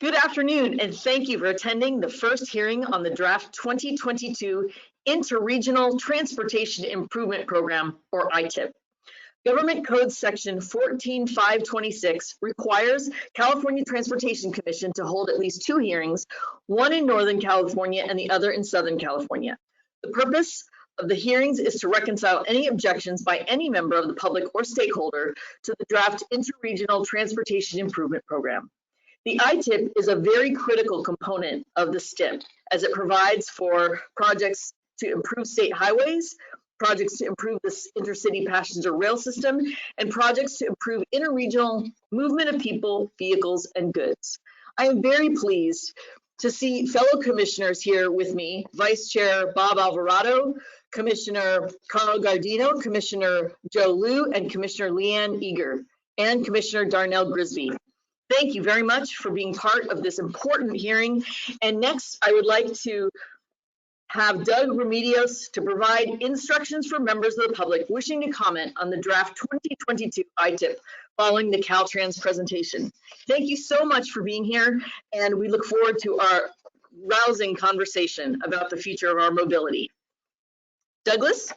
Good afternoon, and thank you for attending the first hearing on the draft 2022 Interregional Transportation Improvement Program, or ITIP. Government Code Section 14526 requires California Transportation Commission to hold at least 2 hearings, one in Northern California and the other in Southern California. The purpose of the hearings is to reconcile any objections by any member of the public or stakeholder to the draft Interregional Transportation Improvement Program. The ITIP is a very critical component of the STIP, as it provides for projects to improve state highways, projects to improve the intercity passenger rail system, and projects to improve interregional movement of people, vehicles, and goods. I am very pleased to see fellow commissioners here with me, Vice Chair Bob Alvarado, Commissioner Carl Gardino, Commissioner Joe Liu, and Commissioner Leanne Eager, and Commissioner Darnell Grisby. Thank you very much for being part of this important hearing. And next, I would like to have Doug Remedios to provide instructions for members of the public wishing to comment on the draft 2022 ITIP following the Caltrans presentation. Thank you so much for being here, and we look forward to our rousing conversation about the future of our mobility. Douglas?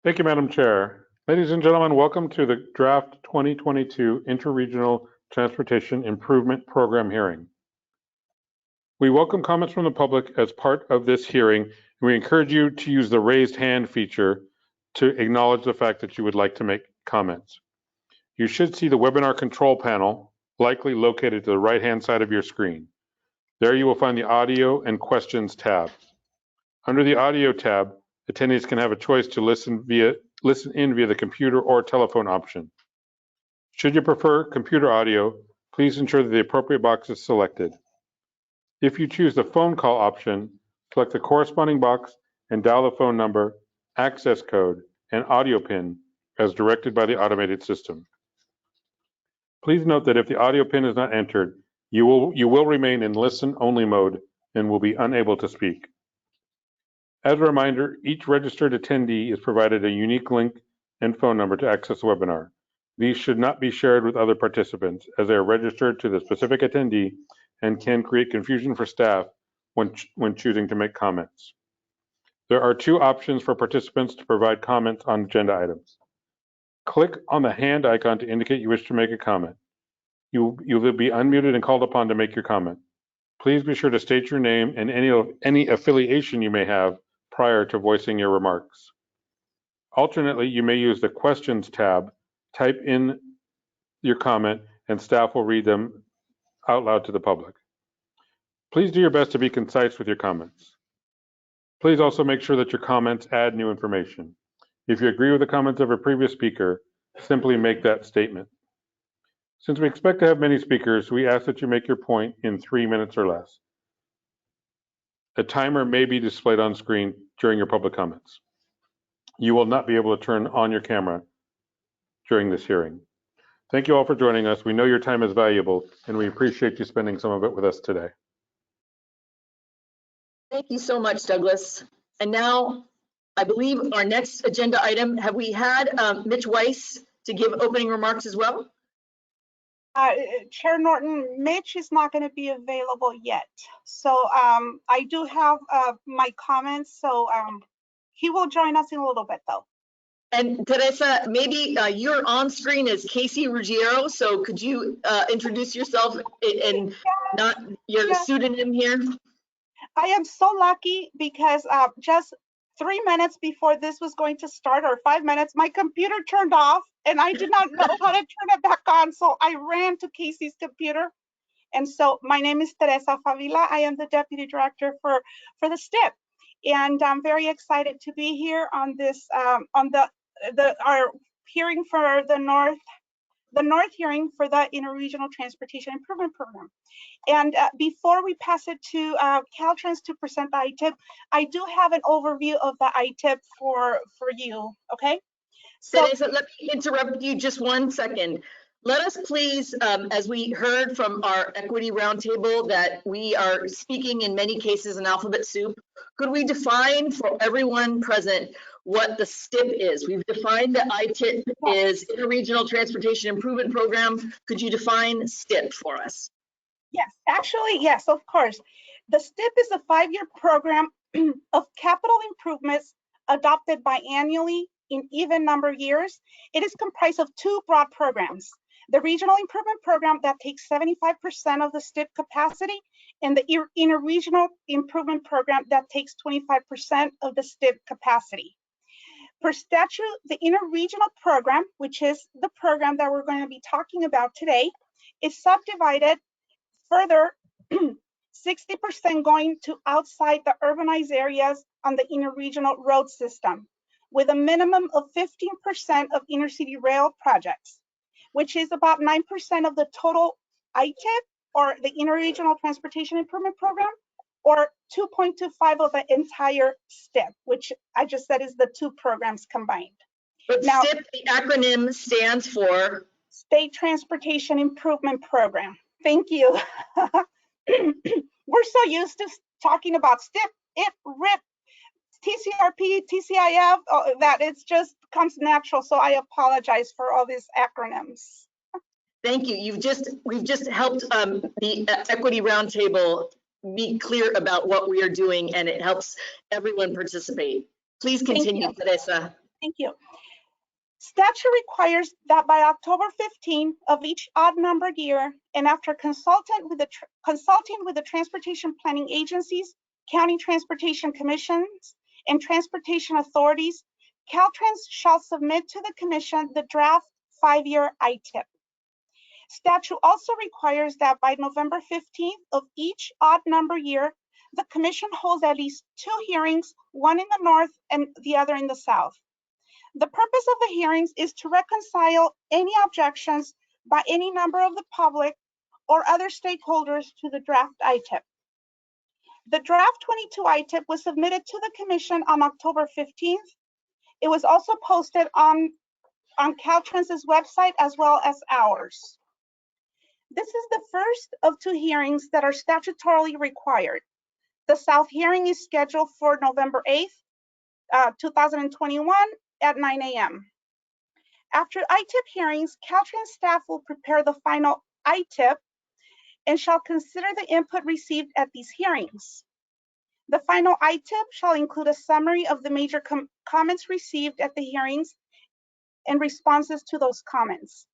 Thank you, Madam Chair. Ladies and gentlemen, welcome to the draft 2022 Interregional Transportation Improvement Program hearing. We welcome comments from the public as part of this hearing, and we encourage you to use the raised hand feature to acknowledge the fact that you would like to make comments. You should see the webinar control panel, likely located to the right-hand side of your screen. There you will find the audio and questions tab. Under the audio tab, attendees can have a choice to listen in via the computer or telephone option. Should you prefer computer audio, please ensure that the appropriate box is selected. If you choose the phone call option, select the corresponding box and dial the phone number, access code, and audio pin as directed by the automated system. Please note that if the audio pin is not entered, you will remain in listen-only mode and will be unable to speak. As a reminder, each registered attendee is provided a unique link and phone number to access the webinar. These should not be shared with other participants, as they are registered to the specific attendee and can create confusion for staff when choosing to make comments. There are 2 options for participants to provide comments on agenda items. Click on the hand icon to indicate you wish to make a comment. You will be unmuted and called upon to make your comment. Please be sure to state your name and any affiliation you may have prior to voicing your remarks. Alternately, you may use the questions tab, type in your comment, and staff will read them out loud to the public. Please do your best to be concise with your comments. Please also make sure that your comments add new information. If you agree with the comments of a previous speaker, simply make that statement. Since we expect to have many speakers, we ask that you make your point in 3 minutes or less. A timer may be displayed on screen during your public comments. You will not be able to turn on your camera during this hearing. Thank you all for joining us. We know your time is valuable, and we appreciate you spending some of it with us today. Thank you so much, Douglas. And now, I believe our next agenda item, have we had Mitch Weiss to give opening remarks as well? Chair Norton, Mitch is not going to be available yet. So I do have my comments, so he will join us in a little bit though. And Teresa, maybe you're on screen as Casey Ruggiero, so could you introduce yourself and not your pseudonym here? I am so lucky because just 3 minutes before this was going to start, or 5 minutes, my computer turned off and I did not know how to turn it back on. So I ran to Casey's computer. And so my name is Teresa Favila. I am the Deputy Director for the STIP. And I'm very excited to be here on this, our hearing for the North hearing for the Interregional Transportation Improvement Program. And before we pass it to Caltrans to present the ITIP, I do have an overview of the ITIP for you, okay? So Teresa, let me interrupt you just 1 second. Let us please, as we heard from our equity roundtable, that we are speaking in many cases in alphabet soup. Could we define for everyone present what the STIP is? We've defined that ITIP is Interregional Transportation Improvement Program. Could you define STIP for us? Yes, actually, yes, of course. The STIP is a 5-year program of capital improvements adopted biannually in even number years. It is comprised of 2 broad programs. The Regional Improvement Program that takes 75% of the STIP capacity, and the Interregional Improvement Program that takes 25% of the STIP capacity. Per statute, the Interregional Program, which is the program that we're going to be talking about today, is subdivided further, 60% going to outside the urbanized areas on the interregional road system, with a minimum of 15% of intercity rail projects, which is about 9% of the total ITIP, or the Interregional Transportation Improvement Program, or 2.25 of the entire STIP, which I just said is the 2 programs combined. But Now, STIP, the acronym stands for? State Transportation Improvement Program. Thank you. We're so used to talking about STIP, IP, RIP, TCRP, TCIF, that it just comes natural. So I apologize for all these acronyms. Thank you. We've just helped the Equity Roundtable be clear about what we are doing, and it helps everyone participate. Please continue, Teresa. Thank you. Statute requires that by October 15 of each odd numbered year, and after consulting with the transportation planning agencies, county transportation commissions, and transportation authorities, Caltrans shall submit to the commission the draft 5-year ITIP. Statute also requires that by November 15th of each odd number year, the commission holds at least 2 hearings, one in the north and the other in the south. The purpose of the hearings is to reconcile any objections by any member of the public or other stakeholders to the draft ITIP. The draft 22 ITIP was submitted to the commission on October 15th. It was also posted on Caltrans's website as well as ours. This is the first of 2 hearings that are statutorily required. The South hearing is scheduled for November 8th, 2021 at 9 a.m. After ITIP hearings, Caltrans staff will prepare the final ITIP and shall consider the input received at these hearings. The final ITIP shall include a summary of the major comments received at the hearings and responses to those comments.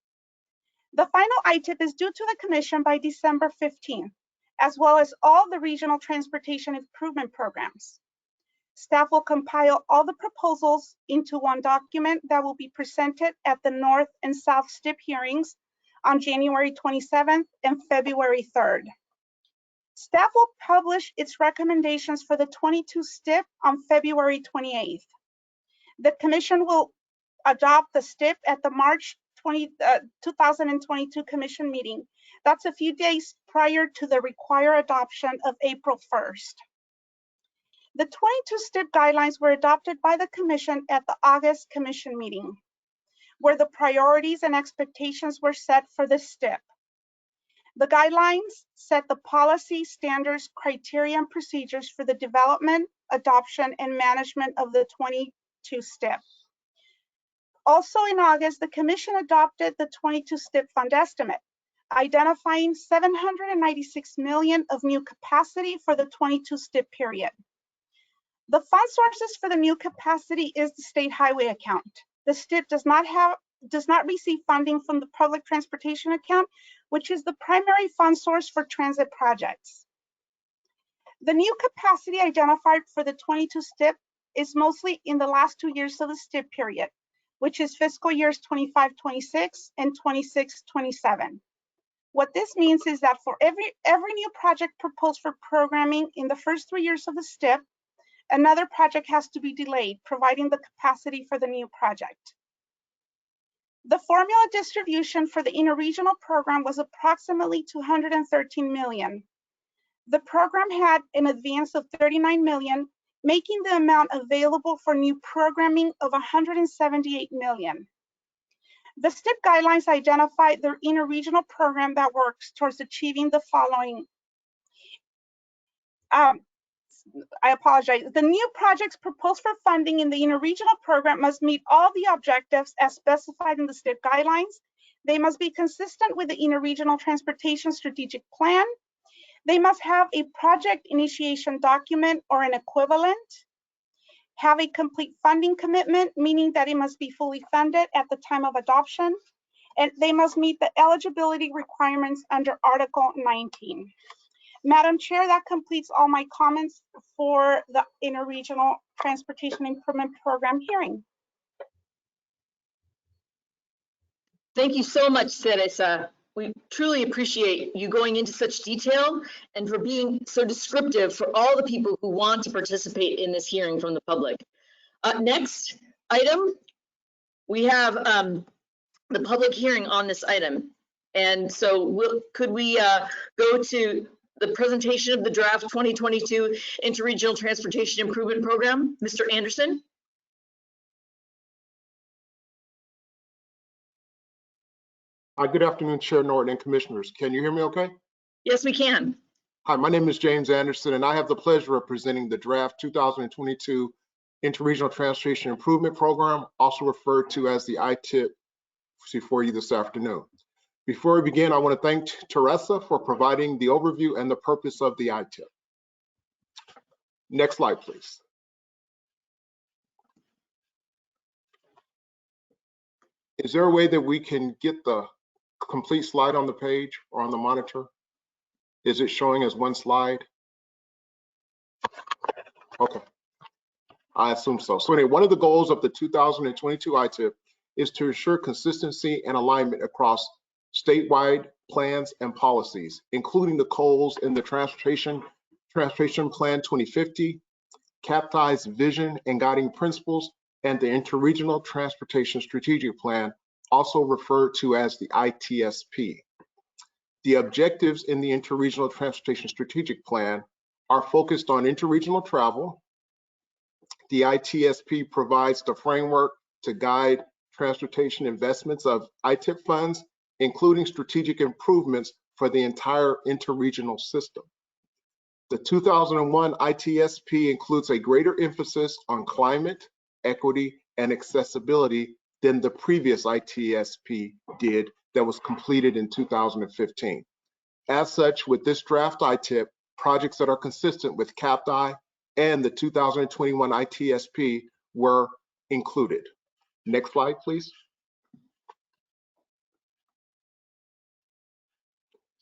The final ITIP is due to the commission by December 15th, as well as all the regional transportation improvement programs. Staff will compile all the proposals into one document that will be presented at the North and South STIP hearings on January 27th and February 3rd. Staff will publish its recommendations for the 22 STIP on February 28th. The commission will adopt the STIP at the March 2022 commission meeting. That's a few days prior to the required adoption of April 1st. The 22 STIP guidelines were adopted by the commission at the August commission meeting, where the priorities and expectations were set for the STIP. The guidelines set the policy, standards, criteria, and procedures for the development, adoption, and management of the 22 STIP. Also in August, the commission adopted the 22 STIP fund estimate, identifying $796 million of new capacity for the 22 STIP period. The fund sources for the new capacity is the state highway account. The STIP does not receive funding from the public transportation account, which is the primary fund source for transit projects. The new capacity identified for the 22 STIP is mostly in the last 2 years of the STIP period, which is fiscal years 25-26 and 26-27. What this means is that for every new project proposed for programming in the first 3 years of the STIP, another project has to be delayed, providing the capacity for the new project. The formula distribution for the interregional program was approximately $213 million. The program had an advance of $39 million, making the amount available for new programming of $178 million. The STIP guidelines identified the interregional program that works towards achieving the following. I apologize. The new projects proposed for funding in the interregional program must meet all the objectives as specified in the STIP guidelines. They must be consistent with the interregional transportation strategic plan They must have a project initiation document or an equivalent, have a complete funding commitment, meaning that it must be fully funded at the time of adoption, and they must meet the eligibility requirements under Article 19. Madam Chair, that completes all my comments for the Interregional Transportation Improvement Program hearing. Thank you so much, Teresa. We truly appreciate you going into such detail and for being so descriptive for all the people who want to participate in this hearing from the public. Next item, we have the public hearing on this item. And so could we go to the presentation of the draft 2022 Interregional Transportation Improvement Program? Mr. Anderson? Hi, good afternoon, Chair Norton and Commissioners. Can you hear me okay? Yes, we can. Hi, my name is James Anderson, and I have the pleasure of presenting the draft 2022 Interregional Transportation Improvement Program, also referred to as the ITIP, for you this afternoon. Before we begin, I want to thank Teresa for providing the overview and the purpose of the ITIP. Next slide, please. Is there a way that we can get the complete slide on the page or on the monitor? Is it showing as one slide? Okay, I assume so. So anyway, one of the goals of the 2022 ITIP is to ensure consistency and alignment across statewide plans and policies, including the goals in the Transportation Plan 2050, CAPTI's vision and guiding principles, and the Interregional Transportation Strategic Plan, also referred to as the ITSP. The objectives in the Interregional Transportation Strategic Plan are focused on interregional travel. The ITSP provides the framework to guide transportation investments of ITIP funds, including strategic improvements for the entire interregional system. The 2001 ITSP includes a greater emphasis on climate, equity, and accessibility than the previous ITSP did that was completed in 2015. As such, with this draft ITIP, projects that are consistent with CAPTI and the 2021 ITSP were included. Next slide, please.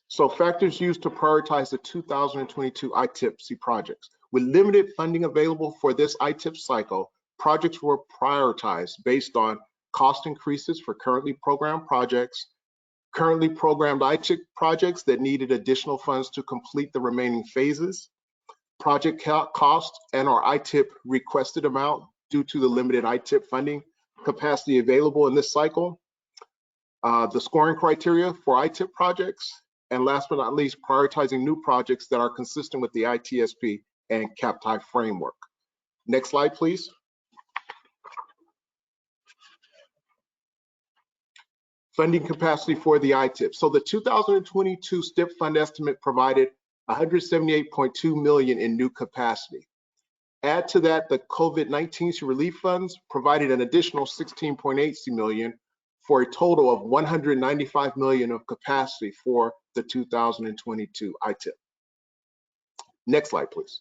So factors used to prioritize the 2022 ITIP projects. With limited funding available for this ITIP cycle, projects were prioritized based on cost increases for currently programmed projects, currently programmed ITIP projects that needed additional funds to complete the remaining phases, project cost and our ITIP requested amount due to the limited ITIP funding capacity available in this cycle, the scoring criteria for ITIP projects, and last but not least, prioritizing new projects that are consistent with the ITSP and CAPTI framework. Next slide, please. Funding capacity for the ITIP. So the 2022 STIP fund estimate provided $178.2 million in new capacity. Add to that the COVID-19 relief funds provided an additional $16.8 million for a total of $195 million of capacity for the 2022 ITIP. Next slide, please.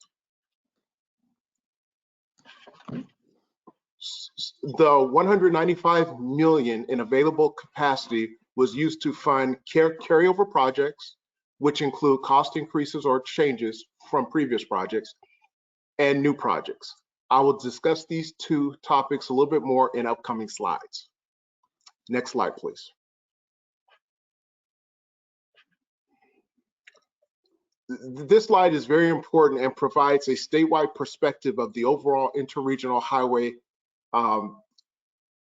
The $195 million in available capacity was used to fund carryover projects, which include cost increases or changes from previous projects, and new projects. I will discuss these two topics a little bit more in upcoming slides. Next slide, please. This slide is very important and provides a statewide perspective of the overall interregional highway,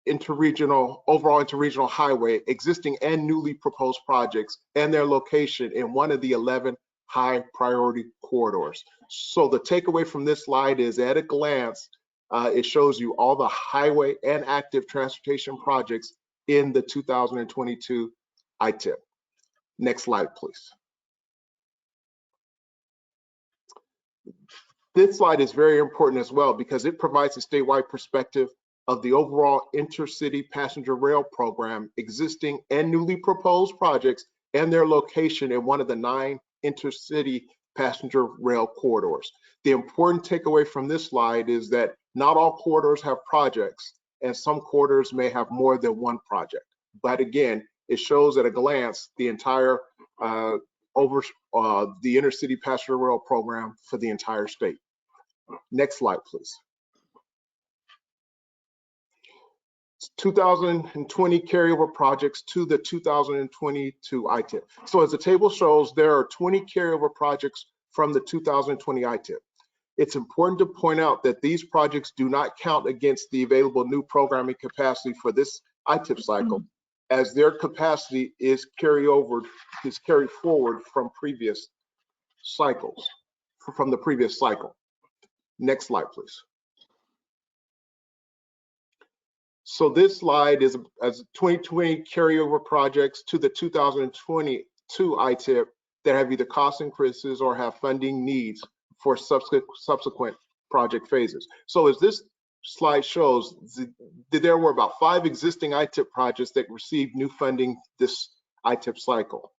interregional highway, existing and newly proposed projects, and their location in one of the 11 high priority corridors. So the takeaway from this slide is, at a glance, it shows you all the highway and active transportation projects in the 2022 ITIP. Next slide, please. This slide is very important as well because it provides a statewide perspective of the overall intercity passenger rail program, existing and newly proposed projects, and their location in one of the 9 intercity passenger rail corridors. The important takeaway from this slide is that not all corridors have projects, and some corridors may have more than one project. But again, it shows at a glance the entire the intercity passenger rail program for the entire state. Next slide, please. 2020 carryover projects to the 2022 ITIP. So as the table shows, there are 20 carryover projects from the 2020 ITIP. It's important to point out that these projects do not count against the available new programming capacity for this ITIP cycle, as their capacity is carried forward from previous cycles, from the previous cycle. Next slide, please. So this slide is as 2020 carryover projects to the 2022 ITIP that have either cost increases or have funding needs for subsequent project phases. So as this slide shows, there were about 5 existing ITIP projects that received new funding this ITIP cycle.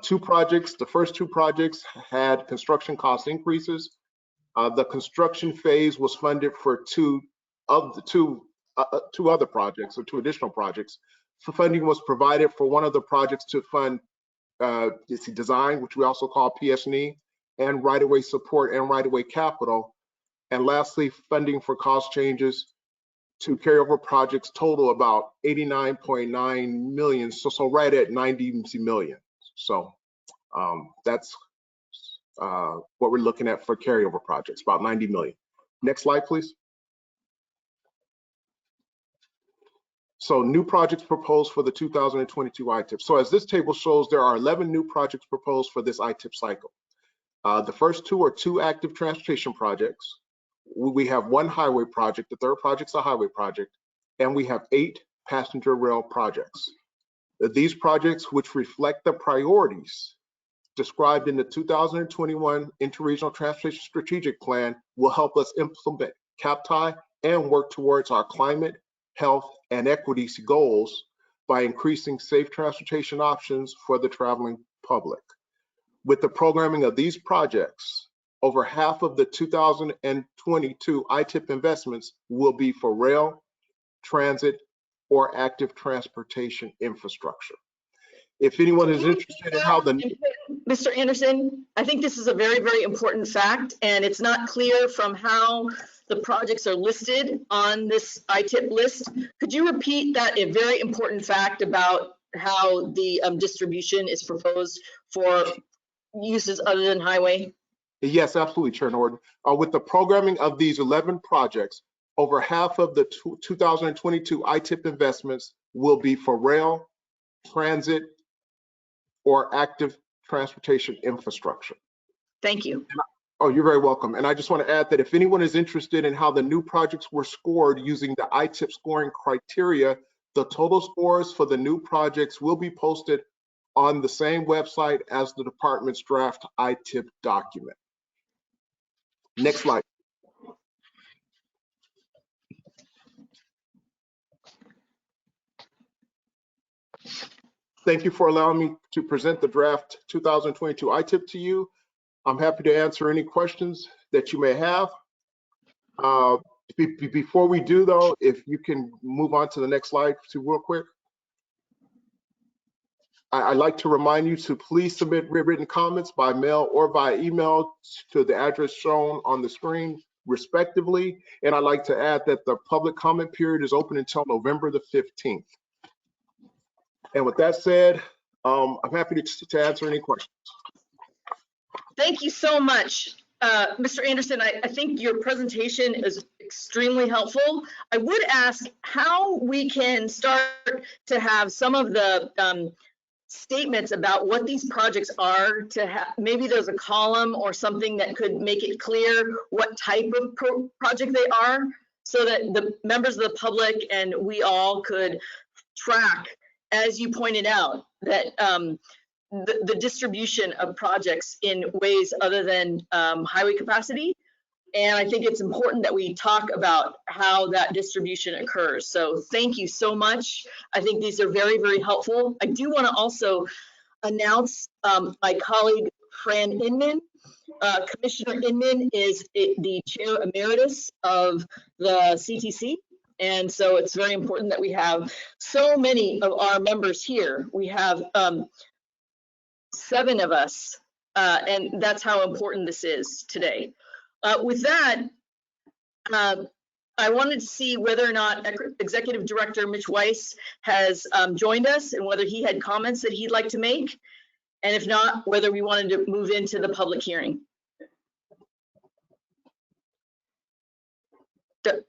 2 projects, the first 2 projects had construction cost increases. The construction phase was funded for 2 other projects, or 2 additional projects. So funding was provided for one of the projects to fund design, which we also call PS&E, and right-of-way support and right-of-way capital. And lastly, funding for cost changes to carryover projects total about 89.9 million, so right at 90 million. So that's what we're looking at for carryover projects, about 90 million. Next slide, please. So new projects proposed for the 2022 ITIP. So as this table shows, there are 11 new projects proposed for this ITIP cycle. The first 2 are 2 active transportation projects. We have 1 highway project. The third project's a highway project. And we have 8 passenger rail projects. These projects, which reflect the priorities described in the 2021 Interregional Transportation Strategic Plan, will help us implement CAPTI and work towards our climate, health, and equity goals by increasing safe transportation options for the traveling public. With the programming of these projects, over half of the 2022 ITIP investments will be for rail, transit, or active transportation infrastructure. If anyone is interested in how the... Mr. Anderson, I think this is a very, very important fact, and it's not clear from how the projects are listed on this ITIP list. Could you repeat that a very important fact about how the distribution is proposed for uses other than highway? Yes, absolutely, Chair Norton. With the programming of these 11 projects, over half of the 2022 ITIP investments will be for rail, transit, or active transportation infrastructure. Thank you. Oh, you're very welcome. And I just want to add that if anyone is interested in how the new projects were scored using the ITIP scoring criteria, the total scores for the new projects will be posted on the same website as the department's draft ITIP document. Next slide. Thank you for allowing me to present the draft 2022 ITIP to you. I'm happy to answer any questions that you may have. Before we do though, if you can move on to the next slide real quick. I'd like to remind you to please submit written comments by mail or by email to the address shown on the screen, respectively. And I'd like to add that the public comment period is open until November the 15th. And with that said, I'm happy to answer any questions. Thank you so much. Mr. Anderson, I think your presentation is extremely helpful. I would ask how we can start to have some of the statements about what these projects are, to have, maybe there's a column or something that could make it clear what type of project they are, so that the members of the public and we all could track, as you pointed out, that the distribution of projects in ways other than highway capacity. And I think it's important that we talk about how that distribution occurs. So thank you so much. I think these are very, very helpful. I do want to also announce my colleague Fran Inman. Commissioner Inman is the chair emeritus of the CTC. And so it's very important that we have so many of our members here. We have 7 of us, and that's how important this is today. With that, I wanted to see whether or not Executive Director Mitch Weiss has joined us and whether he had comments that he'd like to make. And if not, whether we wanted to move into the public hearing.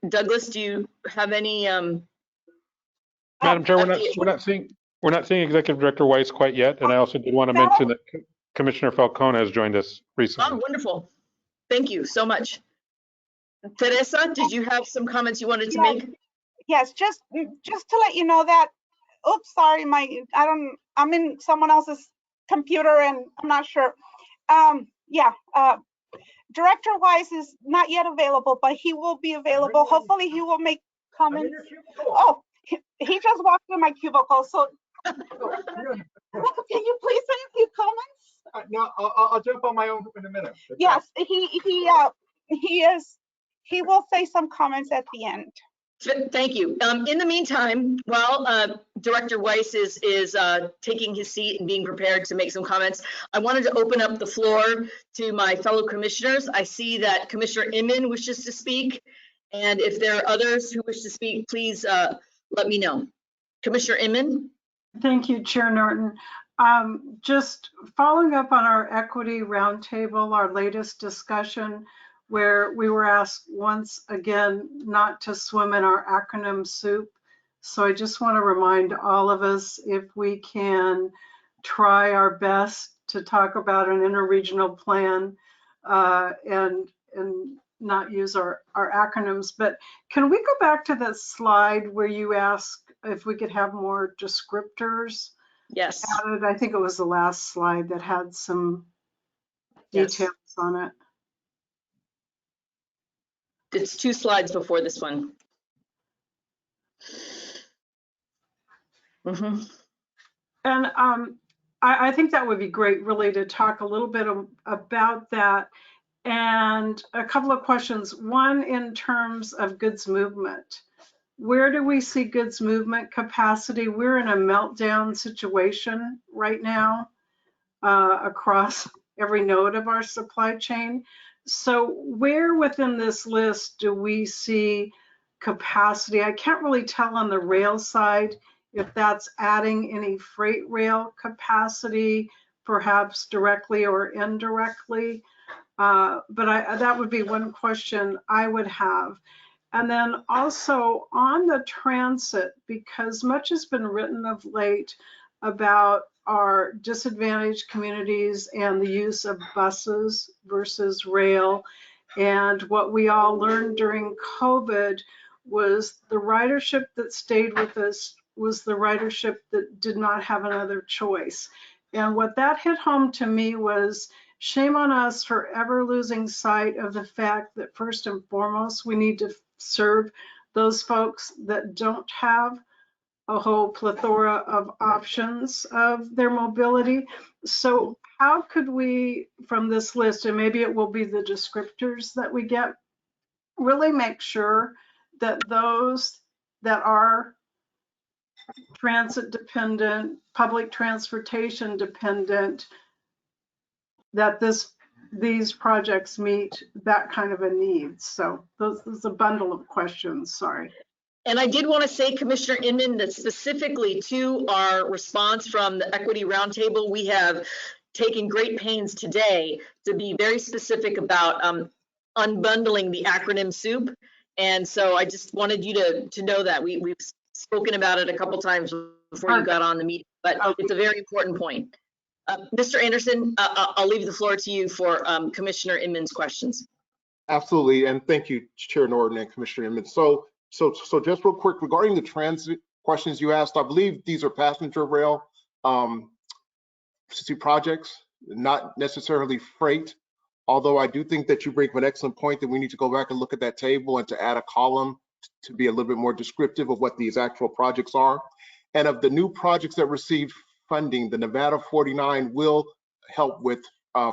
Douglas, do you have any? Madam Chair, we're not seeing Executive Director Weiss quite yet, and I also did want to mention that Commissioner Falcone has joined us recently. Oh, wonderful! Thank you so much. Teresa, did you have some comments you wanted to make? Yes, just to let you know that. Oops, sorry, I'm in someone else's computer and I'm not sure. Director Weiss is not yet available, but he will be available. Hopefully he will make comments. Oh, he just walked in my cubicle, so can you please say a few comments? No, I'll jump on my own in a minute. Yes, he will say some comments at the end. Thank you. In the meantime, while Director Weiss is taking his seat and being prepared to make some comments, I wanted to open up the floor to my fellow commissioners. I see that Commissioner Inman wishes to speak, and if there are others who wish to speak, please let me know. Commissioner Inman? Thank you, Chair Norton. Just following up on our equity roundtable, our latest discussion, where we were asked once again not to swim in our acronym soup. So I just want to remind all of us, if we can try our best to talk about an interregional plan and not use our acronyms. But can we go back to the slide where you asked if we could have more descriptors? Yes. Added? I think it was the last slide that had some details on it. It's 2 slides before this one. Mm-hmm. And I think that would be great, really, to talk a little bit about that. And a couple of questions. One, in terms of goods movement. Where do we see goods movement capacity? We're in a meltdown situation right now across every node of our supply chain. So where within this list do we see capacity? I can't really tell on the rail side if that's adding any freight rail capacity, perhaps directly or indirectly. But that would be one question I would have. And then also on the transit, because much has been written of late about our disadvantaged communities and the use of buses versus rail. And what we all learned during COVID was the ridership that stayed with us was the ridership that did not have another choice. And what that hit home to me was, shame on us for ever losing sight of the fact that first and foremost, we need to serve those folks that don't have a whole plethora of options of their mobility. So how could we, from this list, and maybe it will be the descriptors that we get, really make sure that those that are transit dependent, public transportation dependent, that these projects meet that kind of a need? So those is a bundle of questions, sorry. And I did want to say, Commissioner Inman, that specifically to our response from the Equity Roundtable, we have taken great pains today to be very specific about unbundling the acronym soup. And so I just wanted you to know that we've spoken about it a couple times before you got on the meeting, but it's a very important point. Mr. Anderson, I'll leave the floor to you for Commissioner Inman's questions. Absolutely, and thank you, Chair Norton and Commissioner Inman. So just real quick, regarding the transit questions you asked, I believe these are passenger rail projects, not necessarily freight. Although I do think that you bring up an excellent point that we need to go back and look at that table and to add a column to be a little bit more descriptive of what these actual projects are. And of the new projects that received funding, the Nevada 49 will help with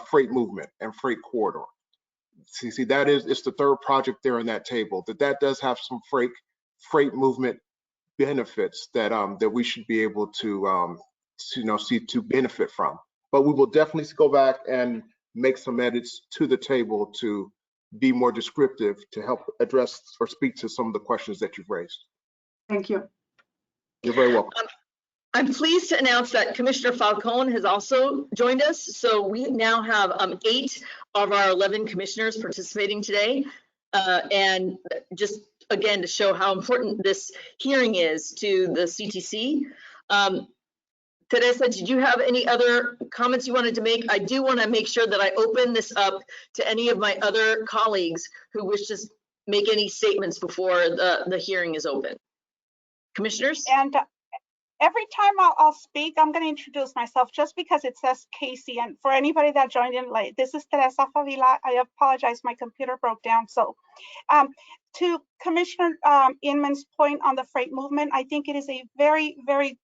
freight movement and freight corridor. See, that is, it's the third project there in that table, that does have some freight movement benefits that that we should be able to see to benefit from. But we will definitely go back and make some edits to the table to be more descriptive to help address or speak to some of the questions that you've raised. Thank you. You're very welcome. I'm pleased to announce that Commissioner Falcone has also joined us. So we now have 8 of our 11 commissioners participating today. And just again, to show how important this hearing is to the CTC. Teresa, did you have any other comments you wanted to make? I do want to make sure that I open this up to any of my other colleagues who wish to make any statements before the hearing is open. Commissioners? And every time I'll speak, I'm going to introduce myself just because it says Casey. And for anybody that joined in late, this is Teresa Favila. I apologize, my computer broke down. So to Commissioner Inman's point on the freight movement, I think it is a very, very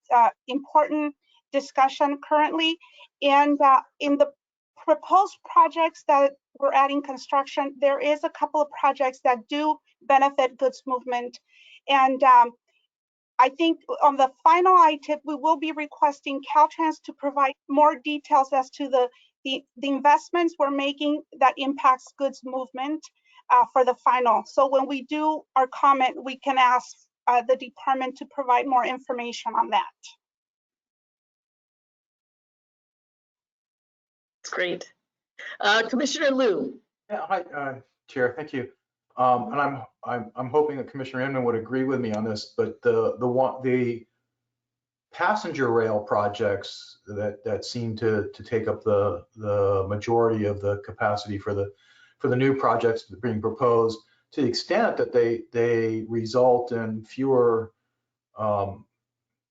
important discussion currently. And in the proposed projects that we're adding construction, there is a couple of projects that do benefit goods movement. And I think on the final ITIP, we will be requesting Caltrans to provide more details as to the investments we're making that impacts goods movement for the final. So when we do our comment, we can ask the department to provide more information on that. That's great. Commissioner Liu. Yeah, hi, Chair. Thank you. And I'm hoping that Commissioner Inman would agree with me on this, but the passenger rail projects that seem to take up the majority of the capacity for the new projects that are being proposed, to the extent that they result in fewer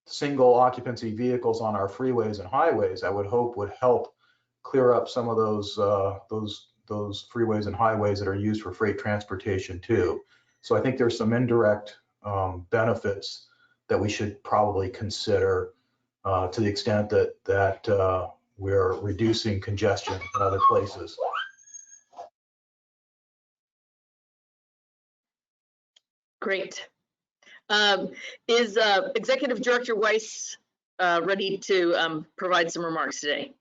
single occupancy vehicles on our freeways and highways, I would hope would help clear up some of those freeways and highways that are used for freight transportation too. So I think there's some indirect benefits that we should probably consider to the extent that we're reducing congestion in other places. Great. Is Executive Director Weiss ready to provide some remarks today?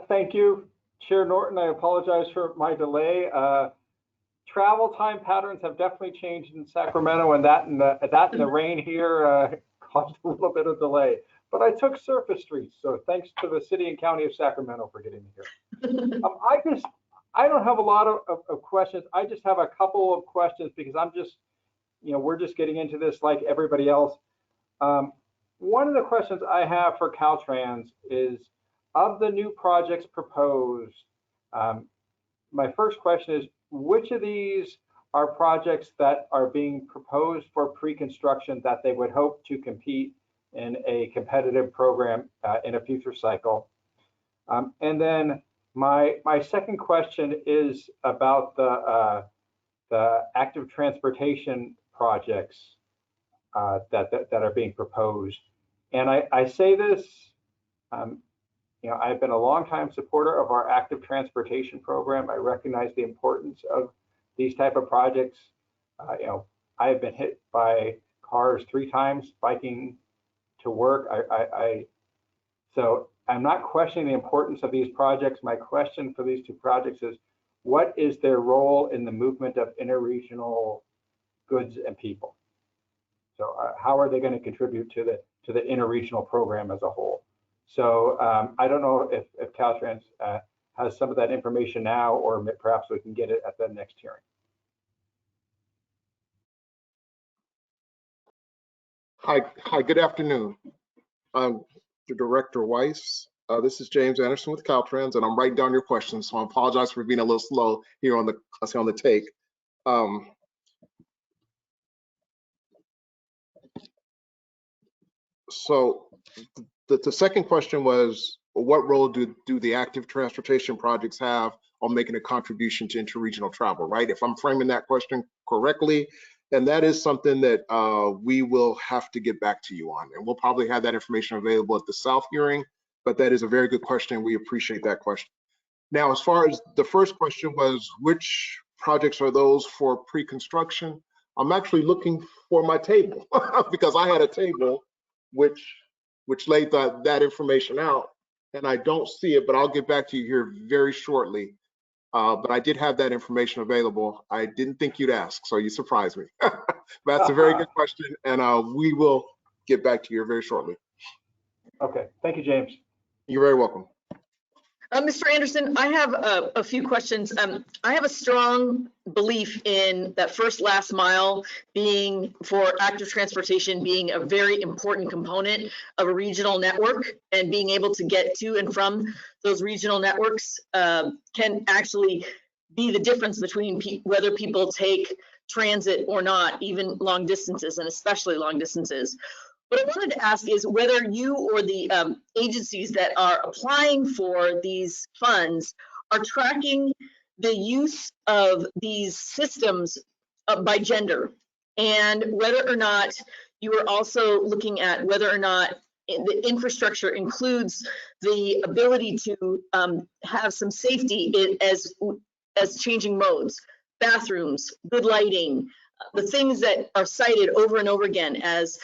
Thank you, Chair Norton. I apologize for my delay. Travel time patterns have definitely changed in Sacramento, and that and the rain here caused a little bit of delay. But I took surface streets, so thanks to the City and County of Sacramento for getting me here. I don't have a lot of questions. I just have a couple of questions because I'm just, we're just getting into this like everybody else. One of the questions I have for Caltrans is, of the new projects proposed, my first question is, which of these are projects that are being proposed for pre-construction that they would hope to compete in a competitive program in a future cycle? And then my second question is about the active transportation projects that are being proposed. And I say this, I've been a longtime supporter of our active transportation program. I recognize the importance of these type of projects. I have been hit by cars 3 times biking to work. So I'm not questioning the importance of these projects. My question for these 2 projects is, what is their role in the movement of interregional goods and people? So how are they going to contribute to the interregional program as a whole? So I don't know if Caltrans has some of that information now, or perhaps we can get it at the next hearing. Hi, good afternoon. I'm Director Weiss. This is James Anderson with Caltrans, and I'm writing down your questions, so I apologize for being a little slow here on the take. So the second question was, what role do the active transportation projects have on making a contribution to interregional travel, right? If I'm framing that question correctly, And that is something that we will have to get back to you on. And we'll probably have that information available at the South hearing, but that is a very good question. We appreciate that question. Now, as far as the first question was, which projects are those for pre-construction? I'm actually looking for my table because I had a table which laid that information out, and I don't see it, but I'll get back to you here very shortly. But I did have that information available. I didn't think you'd ask, so you surprised me. That's a very good question, and we will get back to you very shortly. Okay, thank you, James. You're very welcome. Mr. Anderson, I have a few questions. I have a strong belief in that first last mile being, for active transportation, being a very important component of a regional network, and being able to get to and from those regional networks can actually be the difference between whether people take transit or not, even long distances, and especially long distances. What I wanted to ask is whether you or the agencies that are applying for these funds are tracking the use of these systems by gender, and whether or not you are also looking at whether or not the infrastructure includes the ability to have some safety as changing modes, bathrooms, good lighting, the things that are cited over and over again as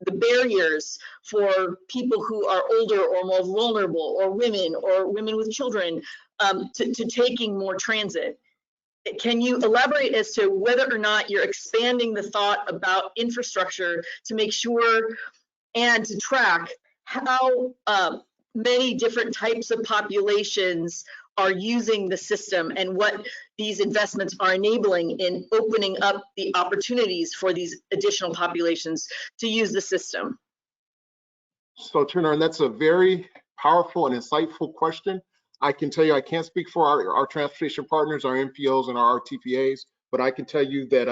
the barriers for people who are older or more vulnerable, or women with children, to taking more transit. Can you elaborate as to whether or not you're expanding the thought about infrastructure to make sure and to track how many different types of populations are using the system, and what these investments are enabling in opening up the opportunities for these additional populations to use the system? So Turner, and that's a very powerful and insightful question. I can tell you, I can't speak for our transportation partners, our MPOs and our RTPAs, but I can tell you that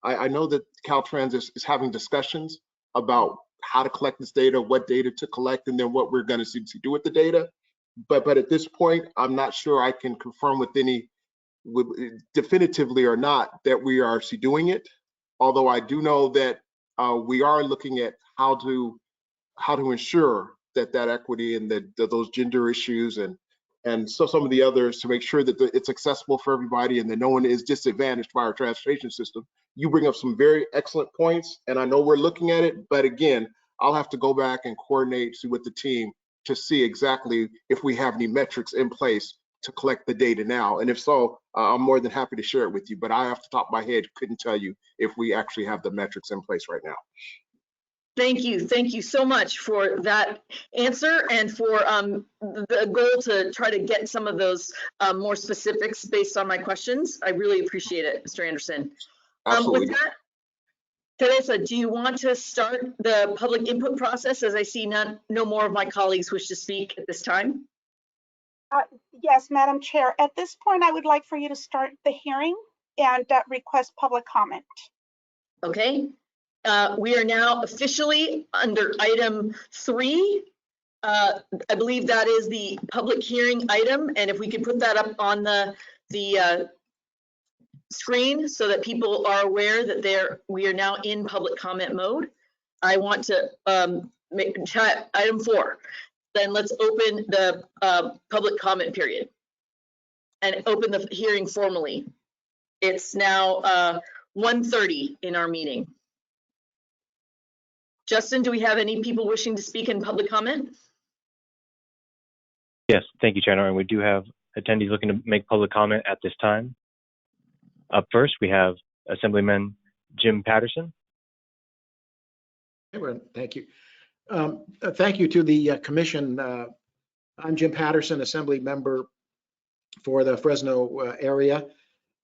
I know that Caltrans is having discussions about how to collect this data, what data to collect, and then what we're going to do with the data. But at this point, I'm not sure I can confirm definitively or not that we are actually doing it. Although I do know that we are looking at how to ensure that equity and those gender issues and so some of the others, to make sure that it's accessible for everybody and that no one is disadvantaged by our transportation system. You bring up some very excellent points, and I know we're looking at it, but again, I'll have to go back and coordinate with the team to see exactly if we have any metrics in place to collect the data now. And if so, I'm more than happy to share it with you, but I, off the top of my head, couldn't tell you if we actually have the metrics in place right now. Thank you so much for that answer, and for the goal to try to get some of those more specifics based on my questions. I really appreciate it, Mr. Anderson. Absolutely. With that, Teresa, do you want to start the public input process, as I see no more of my colleagues wish to speak at this time? Yes, Madam Chair. At this point, I would like for you to start the hearing and request public comment. Okay. We are now officially under item 3. I believe that is the public hearing item, and if we could put that up on the screen so that people are aware that we are now in public comment mode. I want to make chat item 4. Then let's open the public comment period and open the hearing formally. It's now 1:30 in our meeting. Justin, do we have any people wishing to speak in public comment? Yes, thank you, Chair. And we do have attendees looking to make public comment at this time. Up first, we have Assemblyman Jim Patterson. Thank you. Thank you to the commission. I'm Jim Patterson, Assembly member for the Fresno area.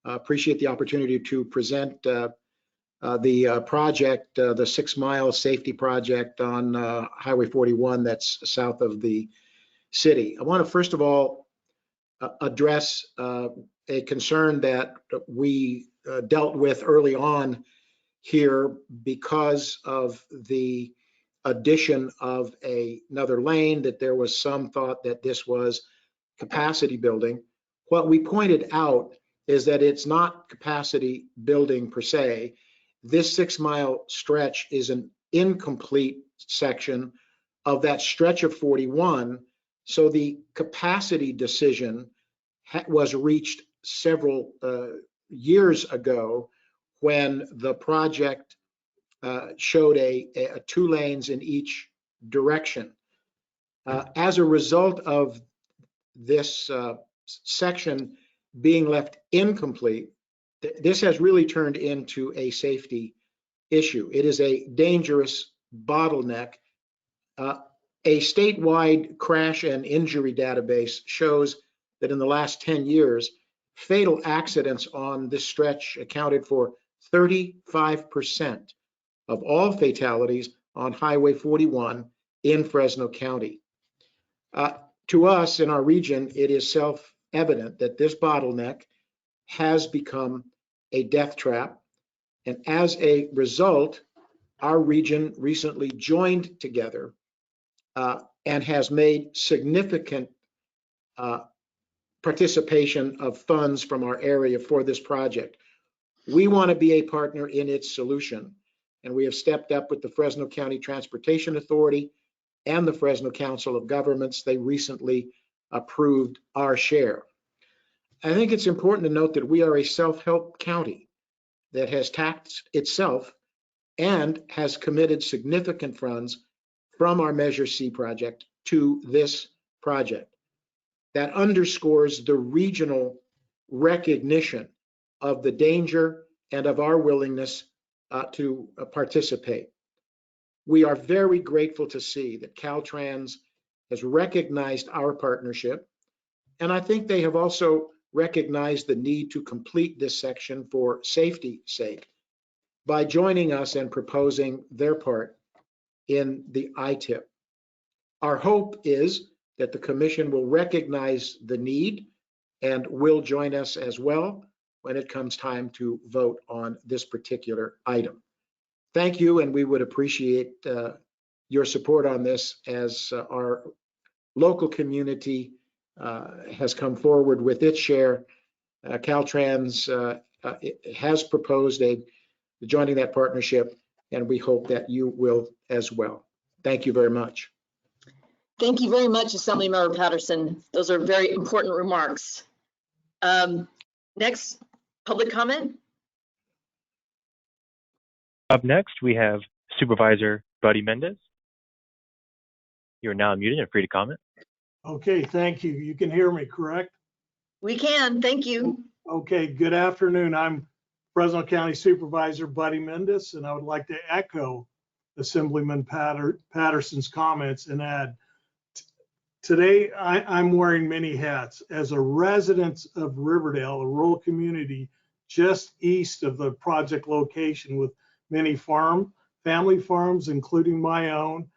Appreciate the opportunity to present the project, the 6 Mile Safety Project on Highway 41 that's south of the city. I want to first of all address a concern that we dealt with early on here because of the addition of another lane, that there was some thought that this was capacity building. What we pointed out is that it's not capacity building per se. this 6-mile stretch is an incomplete section of that stretch of 41. So the capacity decision was reached several years ago when the project showed a 2 lanes in each direction. As a result of this section being left incomplete, this has really turned into a safety issue. It is a dangerous bottleneck. A statewide crash and injury database shows that in the last 10 years, fatal accidents on this stretch accounted for 35% of all fatalities on Highway 41 in Fresno County. To us in our region, it is self-evident that this bottleneck has become a death trap. And as a result, our region recently joined together and has made significant participation of funds from our area for this project. We want to be a partner in its solution, and we have stepped up with the Fresno County Transportation Authority and the Fresno Council of Governments. They recently approved our share. I think it's important to note that we are a self-help county that has taxed itself and has committed significant funds from our Measure C project to this project. That underscores the regional recognition of the danger and of our willingness to participate. We are very grateful to see that Caltrans has recognized our partnership, and I think they have also recognized the need to complete this section for safety's sake by joining us and proposing their part in the ITIP. Our hope is that the Commission will recognize the need and will join us as well when it comes time to vote on this particular item. Thank you, and we would appreciate your support on this as our local community has come forward with its share. Caltrans has proposed joining that partnership, and we hope that you will as well. Thank you very much. Thank you very much, Assemblymember Patterson. Those are very important remarks. Next, public comment. Up next, we have Supervisor Buddy Mendez. You're now muted and free to comment. Okay, thank you. You can hear me, correct? We can, thank you. Okay, good afternoon. I'm Fresno County Supervisor Buddy Mendez, and I would like to echo Assemblyman Patterson's comments and add, today I'm wearing many hats. As a resident of Riverdale, a rural community just east of the project location with many family farms, including my own,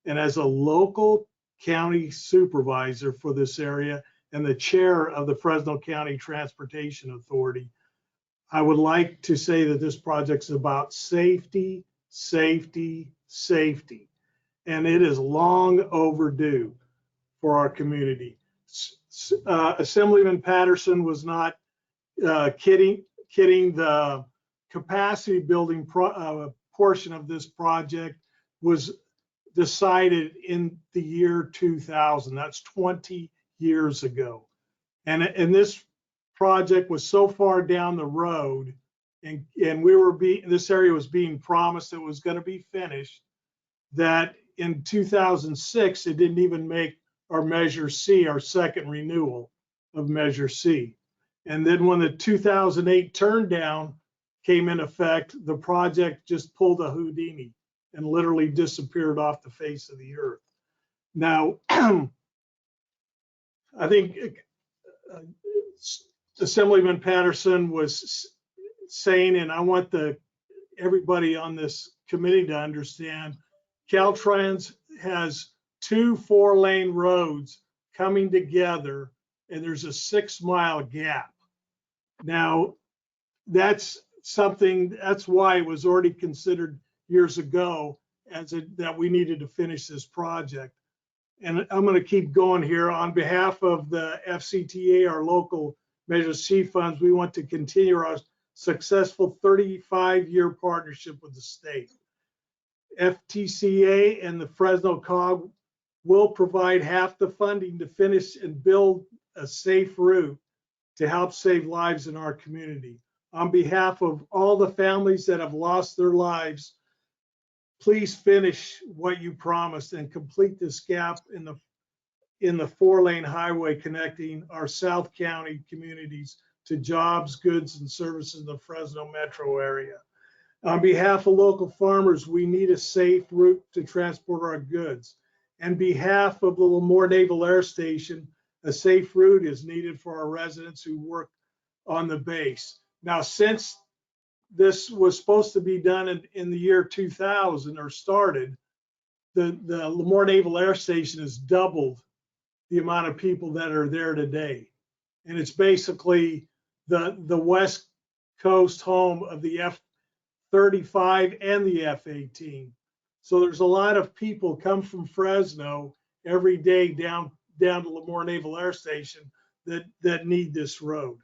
and as a local county supervisor for this area and the chair of the Fresno County Transportation Authority, I would like to say that this project's about safety, safety, safety, and it is long overdue for our community. Assemblyman Patterson was not kidding. The capacity building portion of this project was decided in the year 2000. That's 20 years ago. And this project was so far down the road, and this area was being promised it was going to be finished, that in 2006 it didn't even make our Measure C, our second renewal of Measure C. And then when the 2008 turn down came in effect, the project just pulled a Houdini and literally disappeared off the face of the earth. Now, I think Assemblyman Patterson was saying, and I want everybody on this committee to understand, Caltrans has 2 4-lane roads coming together, and there's a 6-mile gap. Now, that's why it was already considered years ago that we needed to finish this project. And I'm going to keep going here. On behalf of the FCTA, our local Measure C funds, we want to continue our successful 35-year partnership with the state. FTCA and the Fresno COG will provide half the funding to finish and build a safe route to help save lives in our community. On behalf of all the families that have lost their lives, please finish what you promised and complete this gap in the 4-lane highway connecting our South County communities to jobs, goods, and services in the Fresno metro area. On behalf of local farmers, we need a safe route to transport our goods. On behalf of the Lemoore Naval Air Station, a safe route is needed for our residents who work on the base. Now, since this was supposed to be done in the year 2000 or started, the Lemoore Naval Air Station has doubled the amount of people that are there today. And it's basically the West Coast home of the F-35 and the F-18. So there's a lot of people come from Fresno every day down to Lemoore Naval Air Station that need this road.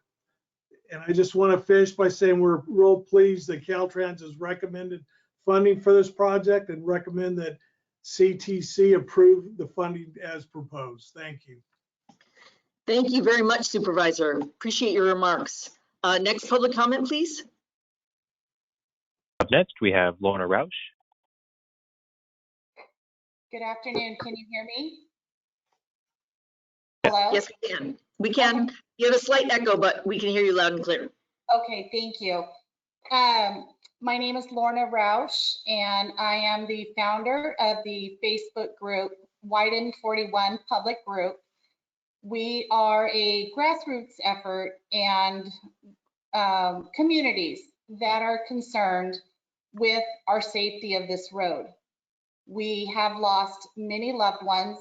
And I just want to finish by saying we're real pleased that Caltrans has recommended funding for this project and recommend that CTC approve the funding as proposed. Thank you. Thank you very much, Supervisor. Appreciate your remarks. Next public comment, please. Up next, we have Lorna Roush. Good afternoon. Can you hear me? Hello? Yes, we can. We can. You have a slight echo, but we can hear you loud and clear. Okay, thank you. My name is Lorna Roush, and I am the founder of the Facebook group Widen 41 Public Group. We are a grassroots effort and communities that are concerned with our safety of this road. We have lost many loved ones.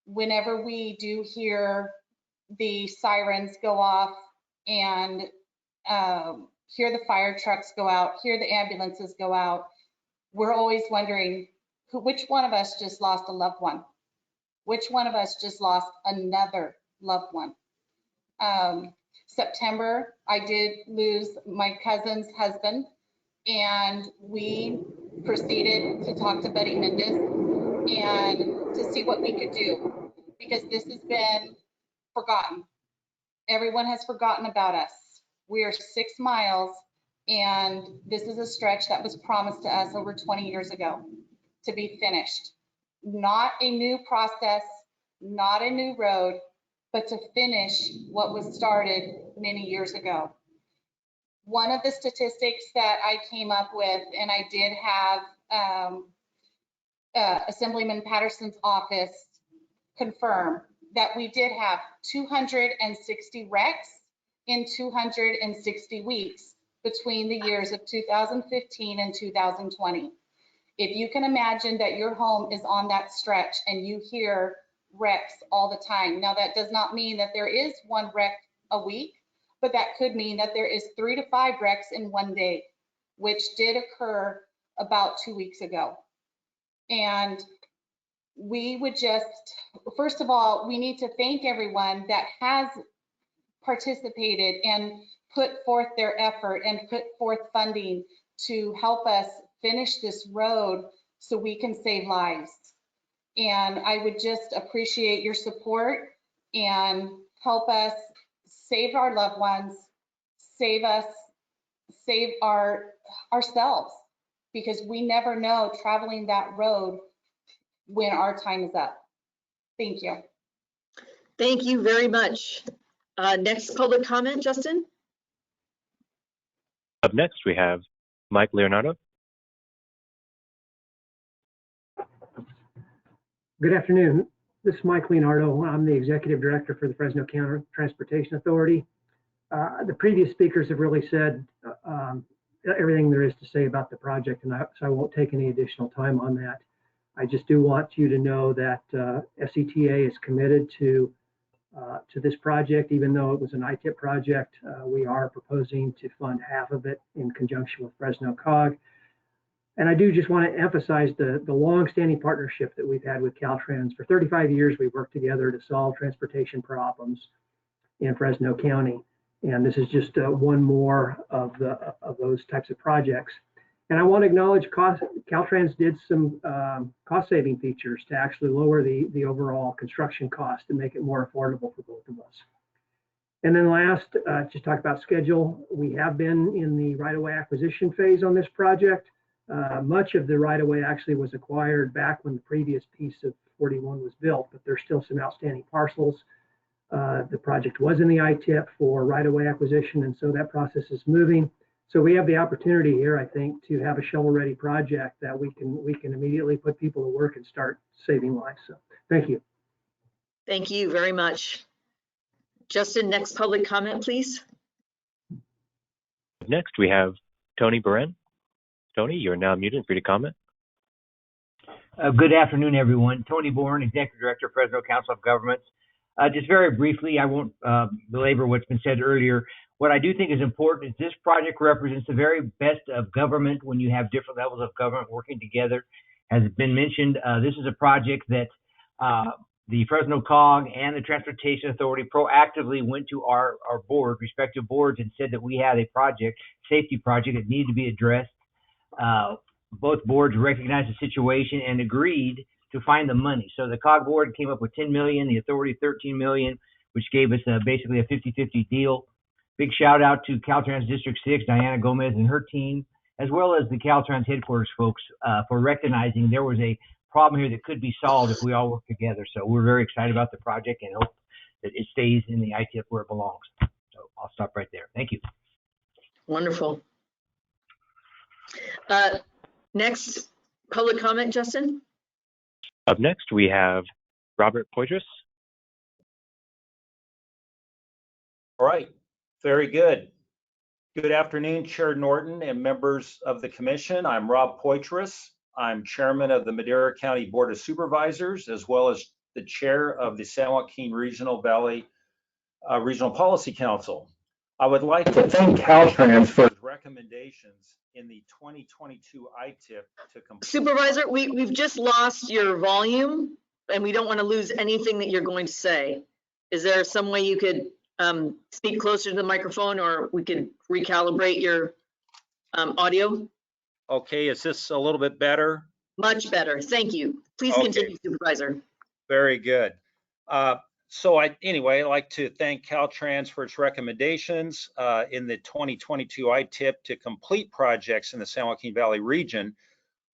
Whenever we do hear the sirens go off and hear the fire trucks go out, hear the ambulances go out, we're always wondering which one of us just lost a loved one? Which one of us just lost another loved one? September, I did lose my cousin's husband, and we proceeded to talk to Buddy Mendez and to see what we could do, because this has been forgotten. Everyone has forgotten about us. We are 6 miles, and this is a stretch that was promised to us over 20 years ago to be finished. Not a new process, not a new road, but to finish what was started many years ago. One of the statistics that I came up with, and I did have Assemblyman Patterson's office confirm that we did have 260 wrecks in 260 weeks between the years of 2015 and 2020. If you can imagine that your home is on that stretch and you hear wrecks all the time. Now, that does not mean that there is 1 wreck a week, but that could mean that there is 3 to 5 wrecks in one day, which did occur about 2 weeks ago. And we would just, first of all, we need to thank everyone that has participated and put forth their effort and put forth funding to help us finish this road so we can save lives. And I would just appreciate your support and help us save our loved ones, save us, save ourselves, because we never know traveling that road when our time is up. Thank you. Thank you very much. Next public comment, Justin. Up next, we have Mike Leonardo. Good afternoon. This is Mike Leonardo. I'm the Executive Director for the Fresno County Transportation Authority. The previous speakers have really said everything there is to say about the project, and so I won't take any additional time on that. I just do want you to know that FCTA is committed to this project. Even though it was an ITIP project, we are proposing to fund half of it in conjunction with Fresno COG. And I do just want to emphasize the long-standing partnership that we've had with Caltrans. For 35 years, we've worked together to solve transportation problems in Fresno County. And this is just one more of those types of projects. And I want to acknowledge Caltrans did some cost-saving features to actually lower the overall construction cost and make it more affordable for both of us. And then last, just talk about schedule. We have been in the right-of-way acquisition phase on this project. Much of the right-of-way actually was acquired back when the previous piece of 41 was built, but there's still some outstanding parcels. The project was in the ITIP for right-of-way acquisition, and so that process is moving. So we have the opportunity here, I think, to have a shovel-ready project that we can immediately put people to work and start saving lives. So thank you. Thank you very much. Justin, next public comment, please. Next, we have Tony Beren. Tony, you're now muted and free to comment. Good afternoon, everyone. Tony Bourne, Executive Director, Fresno Council of Governments. Just very briefly, I won't belabor what's been said earlier. What I do think is important is this project represents the very best of government when you have different levels of government working together. As has been mentioned, this is a project that the Fresno COG and the Transportation Authority proactively went to our board, respective boards, and said that we had a project, safety project, that needed to be addressed. Both boards recognized the situation and agreed to find the money. So the COG board came up with $10 million, the authority $13 million, which gave us basically a 50-50 deal. Big shout out to Caltrans District 6, Diana Gomez and her team, as well as the Caltrans headquarters folks for recognizing there was a problem here that could be solved if we all work together. So we're very excited about the project and hope that it stays in the ITIP where it belongs. So I'll stop right there. Thank you. Wonderful. Next public comment, Justin. Up next, we have Robert Poitras. All right, very good. Good afternoon, Chair Norton and members of the commission. I'm Rob Poitras. I'm chairman of the Madera County Board of Supervisors, as well as the chair of the San Joaquin Regional Valley Regional Policy Council. I would like to thank Caltrans for its recommendations in the 2022 ITIP to complete. Supervisor, we've just lost your volume and we don't want to lose anything that you're going to say. Is there some way you could speak closer to the microphone, or we could recalibrate your audio? Okay, is this a little bit better? Much better, thank you. Please continue, Supervisor. Very good. So anyway, I'd like to thank Caltrans for its recommendations in the 2022 ITIP to complete projects in the San Joaquin Valley region,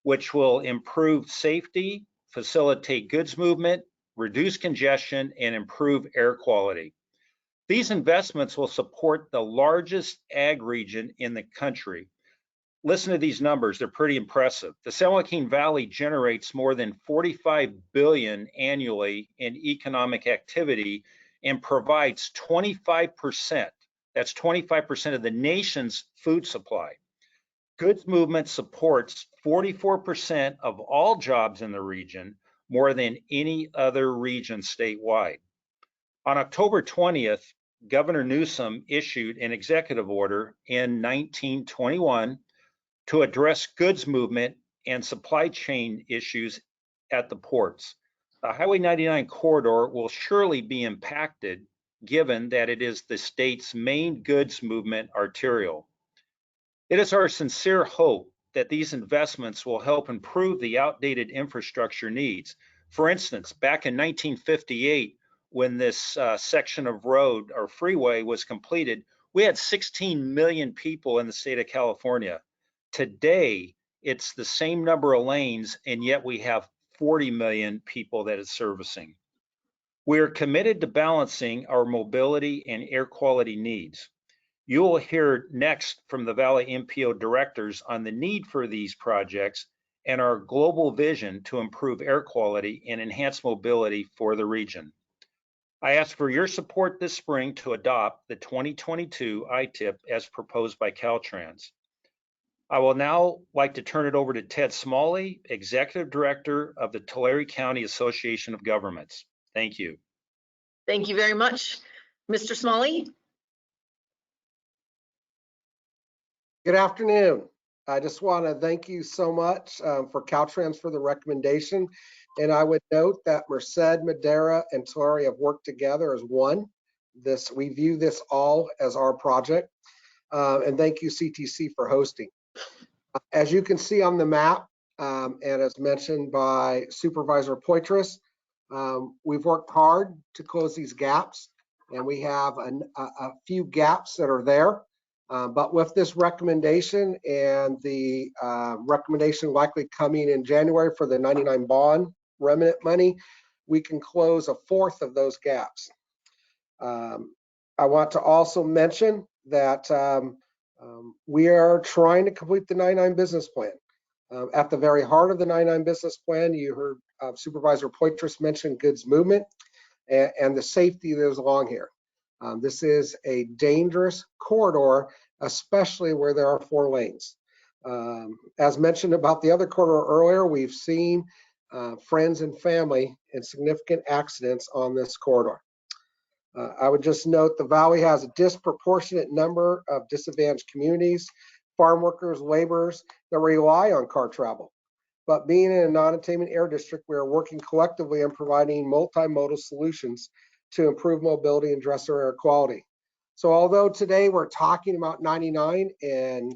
which will improve safety, facilitate goods movement, reduce congestion, and improve air quality. These investments will support the largest ag region in the country. Listen to these numbers, they're pretty impressive. The San Joaquin Valley generates more than $45 billion annually in economic activity and provides 25%, that's 25% of the nation's food supply. Goods movement supports 44% of all jobs in the region, more than any other region statewide. On October 20th, Governor Newsom issued an executive order in 1921 to address goods movement and supply chain issues at the ports. The Highway 99 corridor will surely be impacted given that it is the state's main goods movement arterial. It is our sincere hope that these investments will help improve the outdated infrastructure needs. For instance, back in 1958, when this section of road or freeway was completed, we had 16 million people in the state of California. Today, it's the same number of lanes, and yet we have 40 million people that it's servicing. We are committed to balancing our mobility and air quality needs. You will hear next from the Valley MPO directors on the need for these projects and our global vision to improve air quality and enhance mobility for the region. I ask for your support this spring to adopt the 2022 ITIP as proposed by Caltrans. I will now like to turn it over to Ted Smalley, Executive Director of the Tulare County Association of Governments. Thank you. Thank you very much. Mr. Smalley? Good afternoon. I just want to thank you so much for Caltrans for the recommendation. And I would note that Merced, Madera, and Tulare have worked together as one. We view this all as our project. And thank you, CTC, for hosting. As you can see on the map, and as mentioned by Supervisor Poitras, we've worked hard to close these gaps, and we have a few gaps that are there. But with this recommendation and the recommendation likely coming in January for the 99 bond remnant money, we can close a fourth of those gaps. I want to also mention that we are trying to complete the 99 business plan. At the very heart of the 99 business plan, you heard Supervisor Poitras mention goods movement and the safety that is along here. This is a dangerous corridor, especially where there are 4 lanes. As mentioned about the other corridor earlier, we've seen friends and family in significant accidents on this corridor. I would just note the Valley has a disproportionate number of disadvantaged communities, farm workers, laborers that rely on car travel. But being in a non-attainment air district, we are working collectively on providing multimodal solutions to improve mobility and address our air quality. So although today we're talking about 99 and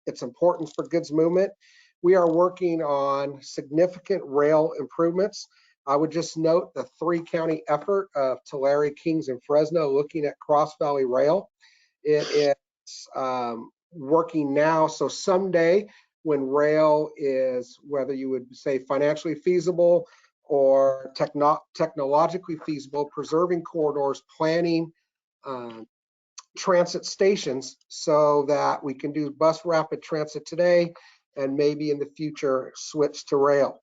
its importance for goods movement, we are working on significant rail improvements. I would just note the 3-county effort of Tulare, Kings, and Fresno looking at Cross Valley Rail. It is working now, so someday when rail is, whether you would say financially feasible or technologically feasible, preserving corridors, planning transit stations so that we can do bus rapid transit today and maybe in the future switch to rail.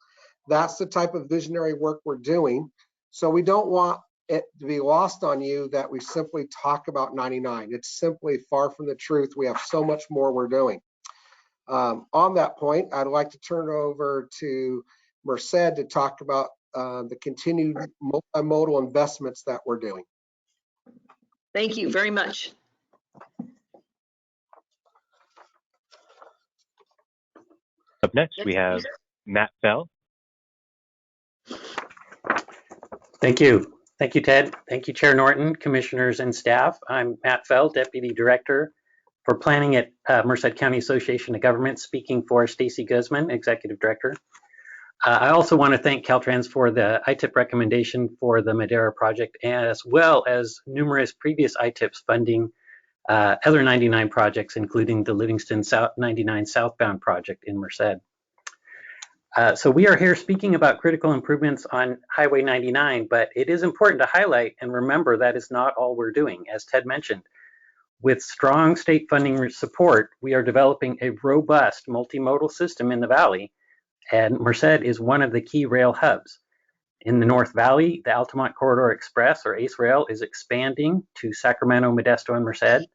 That's the type of visionary work we're doing. So we don't want it to be lost on you that we simply talk about 99. It's simply far from the truth. We have so much more we're doing. On that point, I'd like to turn it over to Merced to talk about the continued multimodal investments that we're doing. Thank you very much. Up next, we have Matt Bell. Thank you. Thank you, Ted. Thank you, Chair Norton, commissioners, and staff. I'm Matt Fell, Deputy Director for Planning at Merced County Association of Governments, speaking for Stacy Guzman, Executive Director. I also want to thank Caltrans for the ITIP recommendation for the Madera project, as well as numerous previous ITIPs funding other 99 projects, including the Livingston 99 southbound project in Merced. So we are here speaking about critical improvements on Highway 99, but it is important to highlight and remember that is not all we're doing. As Ted mentioned, with strong state funding support, we are developing a robust multimodal system in the Valley, and Merced is one of the key rail hubs. In the North Valley, the Altamont Corridor Express, or ACE Rail, is expanding to Sacramento, Modesto, and Merced,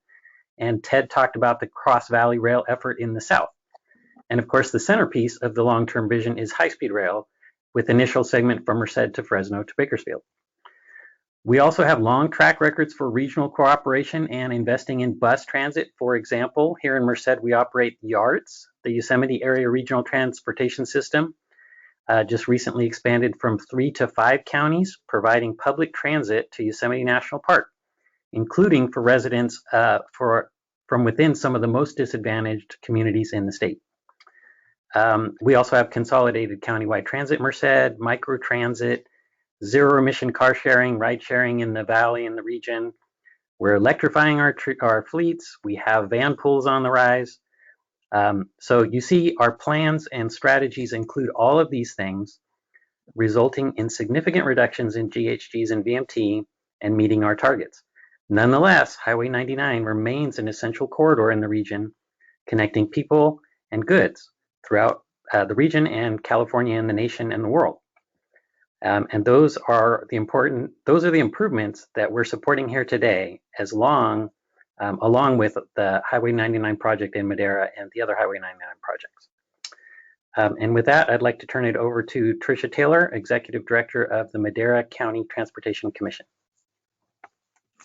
and Ted talked about the Cross Valley Rail effort in the South. And of course, the centerpiece of the long-term vision is high-speed rail, with initial segment from Merced to Fresno to Bakersfield. We also have long track records for regional cooperation and investing in bus transit. For example, here in Merced, we operate YARTS, the Yosemite Area Regional Transportation System, just recently expanded from 3 to 5 counties, providing public transit to Yosemite National Park, including for residents from within some of the most disadvantaged communities in the state. We also have consolidated countywide transit Merced, microtransit, zero emission car sharing, ride sharing in the Valley and the region. We're electrifying our fleets. We have van pools on the rise. So you see our plans and strategies include all of these things, resulting in significant reductions in GHGs and VMT and meeting our targets. Nonetheless, Highway 99 remains an essential corridor in the region, connecting people and goods throughout the region and California and the nation and the world. And those are the improvements that we're supporting here today, along with the Highway 99 project in Madera and the other Highway 99 projects. And with that, I'd like to turn it over to Tricia Taylor, Executive Director of the Madera County Transportation Commission.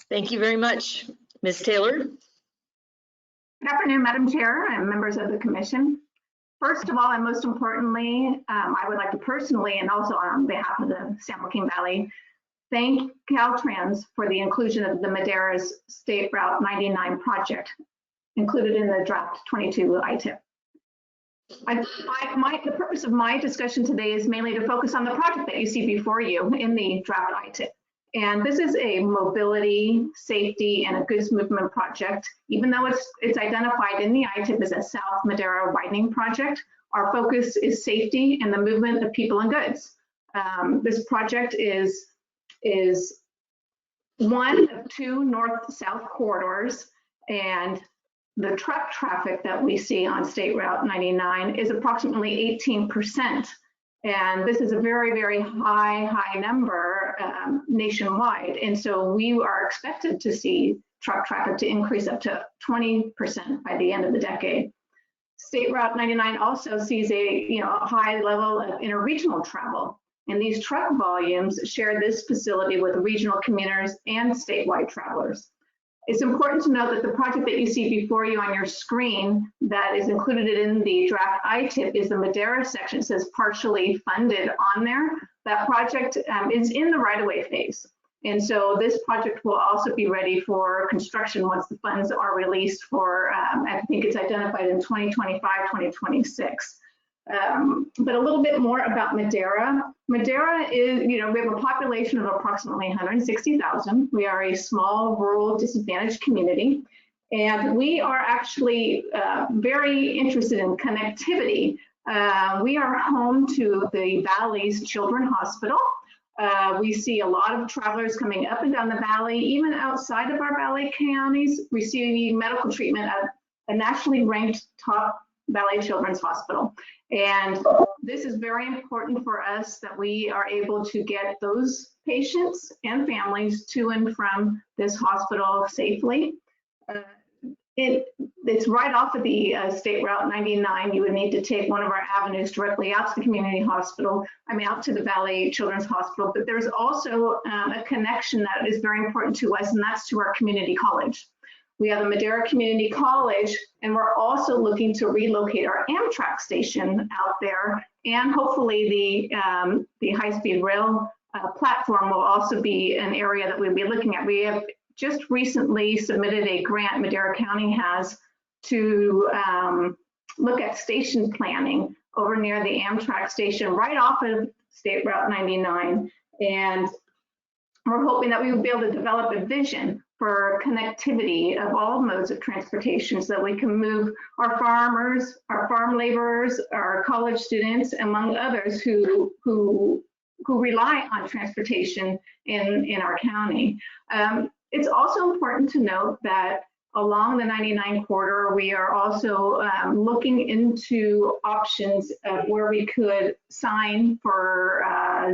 Thank you very much. Ms. Taylor. Good afternoon, Madam Chair and members of the Commission. First of all, and most importantly, I would like to personally and also on behalf of the San Joaquin Valley thank Caltrans for the inclusion of the Madera's State Route 99 project included in the draft 22 ITIP. The purpose of my discussion today is mainly to focus on the project that you see before you in the draft ITIP. And this is a mobility, safety, and a goods movement project. Even though it's identified in the ITIP as a South Madera widening project, our focus is safety and the movement of people and goods. This project is one of two north-south corridors, and the truck traffic that we see on State Route 99 is approximately 18%. And this is a very, very high number nationwide. And so we are expected to see truck traffic to increase up to 20% by the end of the decade. State Route 99 also sees a high level of interregional travel. And these truck volumes share this facility with regional commuters and statewide travelers. It's important to note that the project that you see before you on your screen that is included in the draft ITIP is the Madera section. It says partially funded on there. That project is in the right-of-way phase. And so this project will also be ready for construction once the funds are released for, I think it's identified in 2025, 2026. But a little bit more about Madera. Madera is, we have a population of approximately 160,000. We are a small, rural, disadvantaged community. And we are actually very interested in connectivity. We are home to the Valley's Children's Hospital. We see a lot of travelers coming up and down the valley, even outside of our valley counties, receiving medical treatment at a nationally ranked top Valley Children's Hospital. And this is very important for us that we are able to get those patients and families to and from this hospital safely. It's right off of the State Route 99. You would need to take one of our avenues directly out to the community hospital, out to the Valley Children's Hospital. But there's also a connection that is very important to us, and that's to our community college. We have a Madera Community College, and we're also looking to relocate our Amtrak station out there, and hopefully the high-speed rail platform will also be an area that we'll be looking at. We have just recently submitted a grant Madera County has to look at station planning over near the Amtrak station right off of State Route 99. And we're hoping that we will be able to develop a vision for connectivity of all modes of transportation so that we can move our farmers, our farm laborers, our college students, among others who rely on transportation in our county. It's also important to note that along the 99 corridor, we are also looking into options of where we could sign for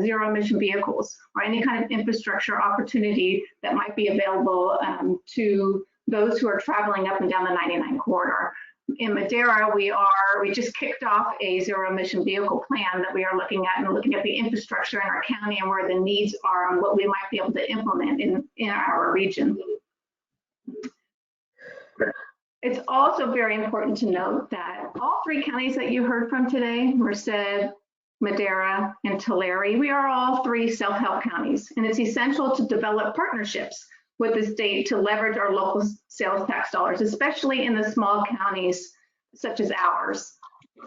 zero emission vehicles or any kind of infrastructure opportunity that might be available to those who are traveling up and down the 99 corridor. In Madera, we just kicked off a zero emission vehicle plan that we are looking at and looking at the infrastructure in our county and where the needs are and what we might be able to implement in our region. It's also very important to note that all three counties that you heard from today, Merced, Madera, and Tulare, we are all three self-help counties, and it's essential to develop partnerships with the state to leverage our local sales tax dollars, especially in the small counties such as ours.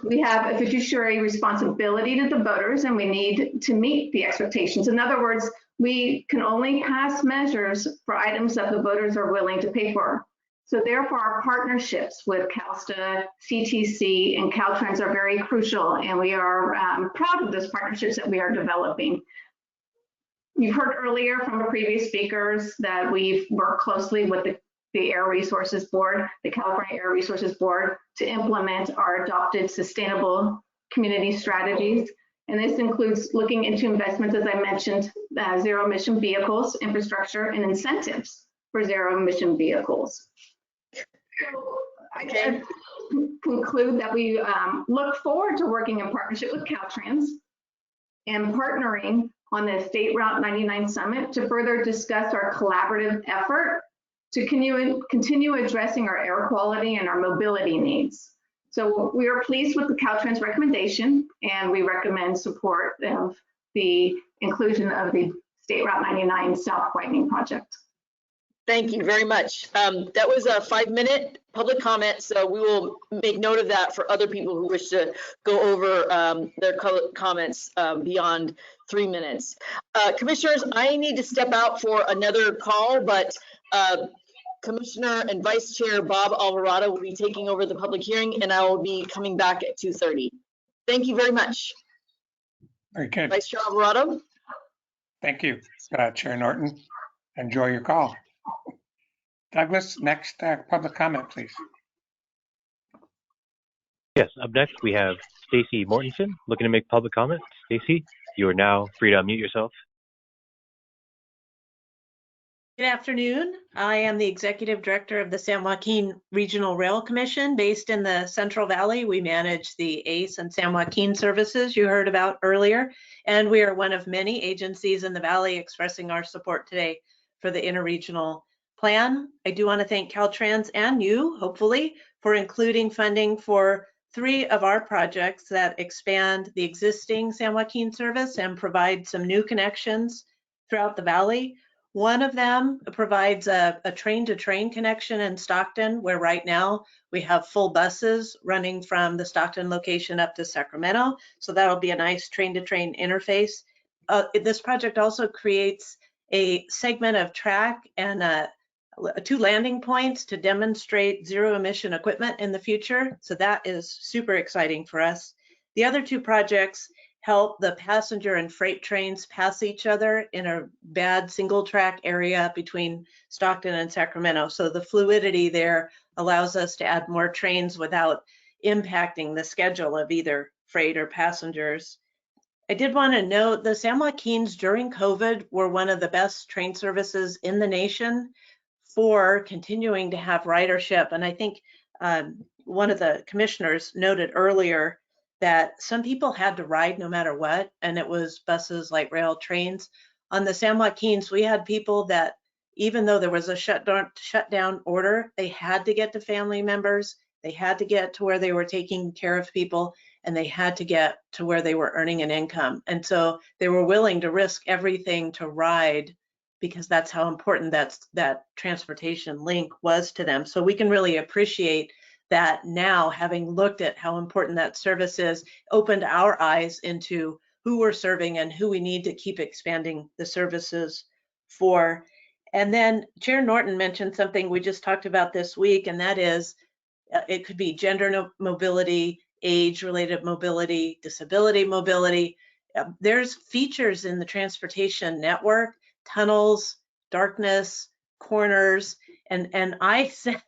We have a fiduciary responsibility to the voters, and we need to meet the expectations. In other words, we can only pass measures for items that the voters are willing to pay for. So therefore, our partnerships with CalSTA, CTC, and Caltrans are very crucial, and we are proud of those partnerships that we are developing. You've heard earlier from the previous speakers that we've worked closely with the Air Resources Board, the California Air Resources Board, to implement our adopted sustainable community strategies. And this includes looking into investments, as I mentioned, zero emission vehicles, infrastructure, and incentives for zero emission vehicles. So I can conclude that we look forward to working in partnership with Caltrans and partnering on the State Route 99 Summit to further discuss our collaborative effort to continue addressing our air quality and our mobility needs. So we are pleased with the Caltrans recommendation, and we recommend support of the inclusion of the State Route 99 South Widening Project. Thank you very much. That was a 5-minute public comment, so we will make note of that for other people who wish to go over their comments beyond 3 minutes. Commissioners, I need to step out for another call, but Commissioner and Vice Chair Bob Alvarado will be taking over the public hearing, and I will be coming back at 2:30. Thank you very much. Very good. Vice Chair Alvarado. Thank you, Chair Norton. Enjoy your call. Douglas, next public comment, please. Yes, up next we have Stacy Mortensen looking to make public comment. Stacy, you are now free to unmute yourself. Good afternoon. I am the Executive Director of the San Joaquin Regional Rail Commission based in the Central Valley. We manage the ACE and San Joaquin services you heard about earlier, and we are one of many agencies in the Valley expressing our support today for the interregional plan. I do want to thank Caltrans and you, hopefully, for including funding for 3 of our projects that expand the existing San Joaquin service and provide some new connections throughout the Valley. One of them provides a train-to-train connection in Stockton, where right now we have full buses running from the Stockton location up to Sacramento. So that'll be a nice train-to-train interface. This project also creates a segment of track and 2 landing points to demonstrate zero-emission equipment in the future. So that is super exciting for us. The other 2 projects help the passenger and freight trains pass each other in a bad single track area between Stockton and Sacramento. So the fluidity there allows us to add more trains without impacting the schedule of either freight or passengers. I did want to note the San Joaquins during COVID were one of the best train services in the nation for continuing to have ridership. And I think one of the commissioners noted earlier that some people had to ride no matter what, and it was buses, light rail, trains. On the San Joaquins, we had people that, even though there was a shutdown order, they had to get to family members, they had to get to where they were taking care of people, and they had to get to where they were earning an income. And so they were willing to risk everything to ride because that's how important that transportation link was to them. So we can really appreciate that now, having looked at how important that service is, opened our eyes into who we're serving and who we need to keep expanding the services for. And then Chair Norton mentioned something we just talked about this week, and that is it could be gender mobility, age-related mobility, disability mobility. There's features in the transportation network, tunnels, darkness, corners, and I said,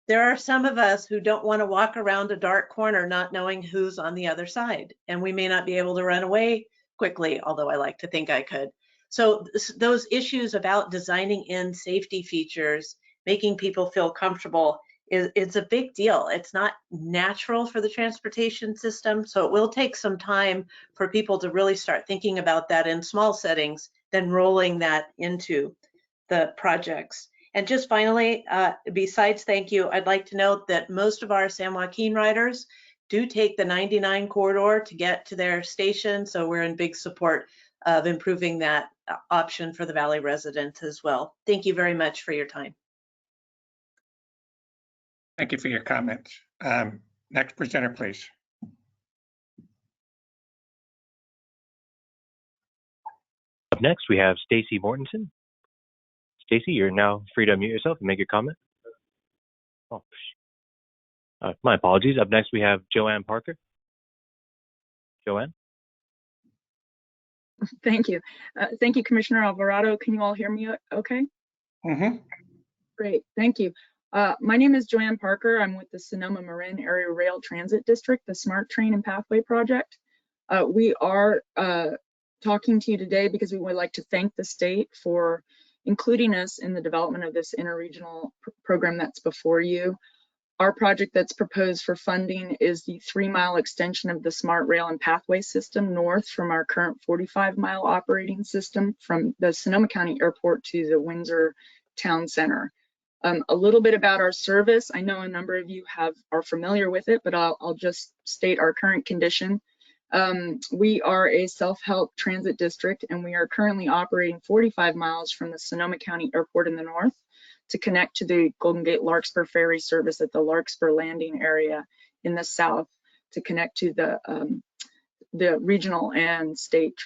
there are some of us who don't want to walk around a dark corner not knowing who's on the other side, and we may not be able to run away quickly, although I like to think I could. So those issues about designing in safety features, making people feel comfortable, it's a big deal. It's not natural for the transportation system, so it will take some time for people to really start thinking about that in small settings, then rolling that into the projects. And just finally, besides thank you, I'd like to note that most of our San Joaquin riders do take the 99 corridor to get to their station. So we're in big support of improving that option for the Valley residents as well. Thank you very much for your time. Thank you for your comments. Next presenter, please. Up next, we have Stacy Mortensen. Stacy, you're now free to unmute yourself and make your comment. Oh, my apologies. Up next, we have Joanne Parker. Joanne? Thank you. Thank you, Commissioner Alvarado. Can you all hear me okay? Mm-hmm. Great, thank you. My name is Joanne Parker. I'm with the Sonoma Marin Area Rail Transit District, the Smart Train and Pathway Project. We are talking to you today because we would like to thank the state for including us in the development of this interregional program that's before you. Our project that's proposed for funding is the 3-mile extension of the Smart Rail and Pathway system north from our current 45-mile operating system from the Sonoma County Airport to the Windsor Town Center. A little bit about our service. I know a number of you are familiar with it, but I'll just state our current condition. We are a self-help transit district, and we are currently operating 45 miles from the Sonoma County Airport in the north to connect to the Golden Gate Larkspur ferry service at the Larkspur landing area in the south, to connect to the regional and state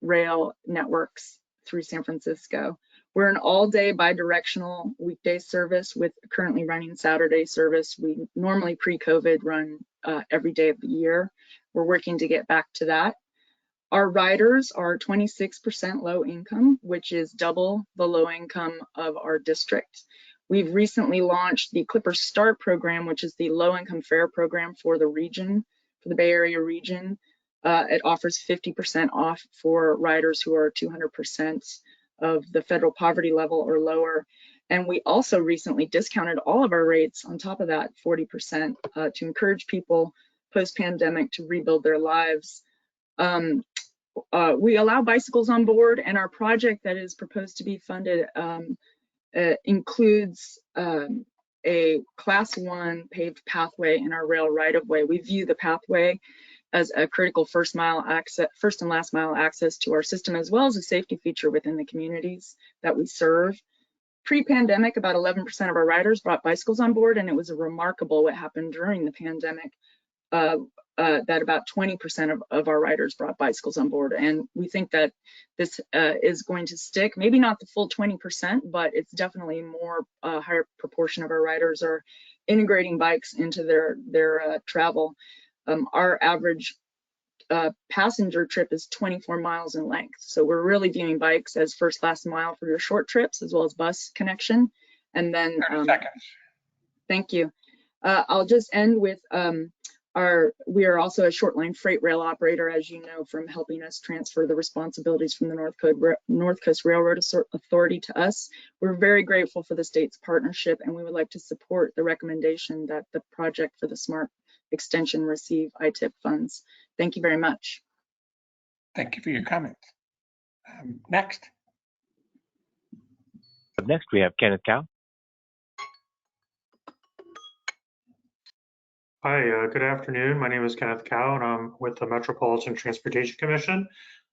rail networks through San Francisco. We're an all-day bi-directional weekday service with currently running Saturday service. We normally pre-COVID run every day of the year. We're working to get back to that. Our riders are 26% low income, which is double the low income of our district. We've recently launched the Clipper Start program, which is the low income fare program for the region, for the Bay Area region. It offers 50% off for riders who are 200% of the federal poverty level or lower. And we also recently discounted all of our rates on top of that 40% to encourage people post-pandemic to rebuild their lives. We allow bicycles on board, and our project that is proposed to be funded includes a class 1 paved pathway in our rail right-of-way. We view the pathway as a critical first and last mile access to our system, as well as a safety feature within the communities that we serve. Pre-pandemic, about 11% of our riders brought bicycles on board, and it was remarkable what happened during the pandemic, that about 20% of our riders brought bicycles on board. And we think that this is going to stick, maybe not the full 20%, but it's definitely more, higher proportion of our riders are integrating bikes into their travel. Our average passenger trip is 24 miles in length. So we're really viewing bikes as first, last mile for your short trips, as well as bus connection. And then, 30 seconds. Thank you. I'll just end with we are also a short line freight rail operator, as you know, from helping us transfer the responsibilities from the North Coast Railroad Authority to us. We're very grateful for the state's partnership, and we would like to support the recommendation that the project for the SMART extension receive ITIP funds. Thank you very much. Thank you for your comments. Next. Up next, we have Kenneth Cow. Hi, good afternoon. My name is Kenneth Cow, and I'm with the Metropolitan Transportation Commission.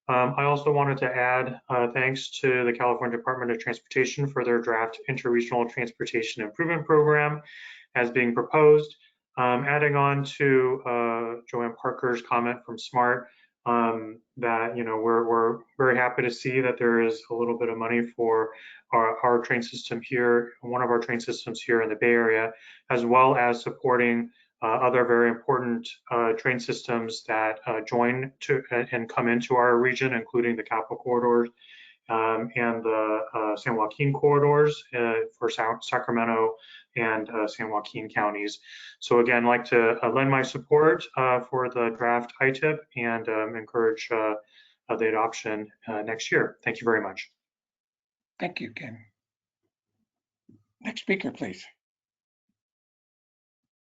I also wanted to add thanks to the California Department of Transportation for their draft Interregional Transportation Improvement Program as being proposed. Adding on to Joanne Parker's comment from SMART, that we're very happy to see that there is a little bit of money for our train system here, one of our train systems here in the Bay Area, as well as supporting other very important train systems that join to and come into our region, including the Capital Corridors and the San Joaquin corridors for Sacramento and San Joaquin counties. So again, I'd like to lend my support for the draft ITIP and encourage the adoption next year. Thank you very much. Thank you, Ken. Next speaker, please.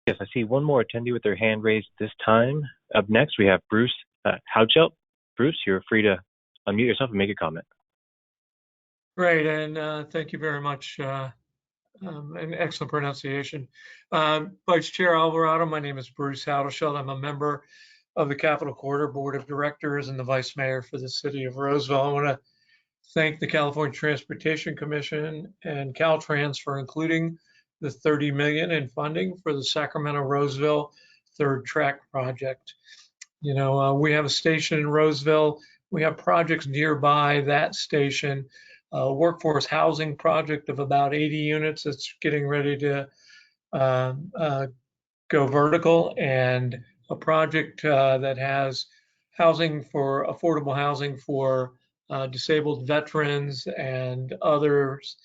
Yes, I see one more attendee with their hand raised this time. Up next, we have Bruce Hautschelt. Bruce, you're free to unmute yourself and make a comment. Great, and thank you very much. An excellent pronunciation. Vice Chair Alvarado, my name is Bruce Hautschelt. I'm a member of the Capital Corridor Board of Directors and the Vice Mayor for the City of Roseville. I want to thank the California Transportation Commission and Caltrans for including the $30 million in funding for the Sacramento-Roseville third track project. We have a station in Roseville. We have projects nearby that station, a workforce housing project of about 80 units that's getting ready to go vertical, and a project that has affordable housing for disabled veterans and others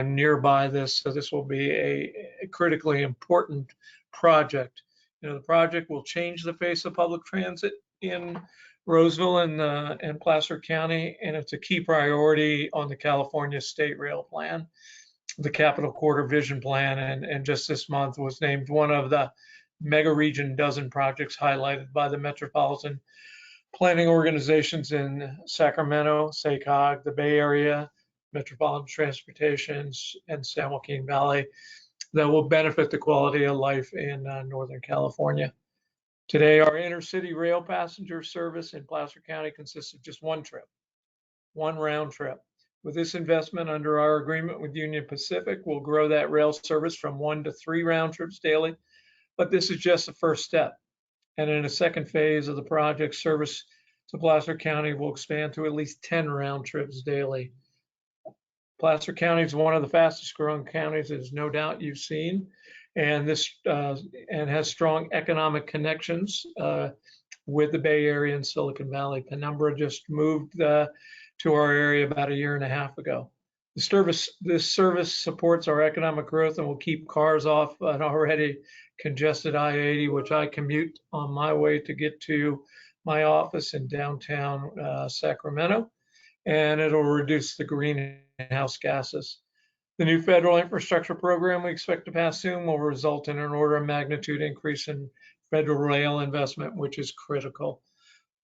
nearby this. So this will be a critically important project. The project will change the face of public transit in Roseville and Placer County, and it's a key priority on the California State Rail Plan, the Capital Corridor Vision Plan, and just this month was named one of the mega region dozen projects highlighted by the metropolitan planning organizations in Sacramento, SACOG, the Bay Area, Metropolitan Transportation, and San Joaquin Valley that will benefit the quality of life in Northern California. Today, our intercity rail passenger service in Placer County consists of just one trip, one round trip. With this investment under our agreement with Union Pacific, we'll grow that rail service from 1 to 3 round trips daily, but this is just the first step. And in a second phase of the project, service to Placer County will expand to at least 10 round trips daily. Placer County is one of the fastest growing counties, as no doubt you've seen, and has strong economic connections with the Bay Area and Silicon Valley. Penumbra just moved to our area about 1.5 years ago. This service supports our economic growth and will keep cars off an already congested I-80, which I commute on my way to get to my office in downtown Sacramento, and it'll reduce the greenhouse gases. The new federal infrastructure program we expect to pass soon will result in an order of magnitude increase in federal rail investment, which is critical.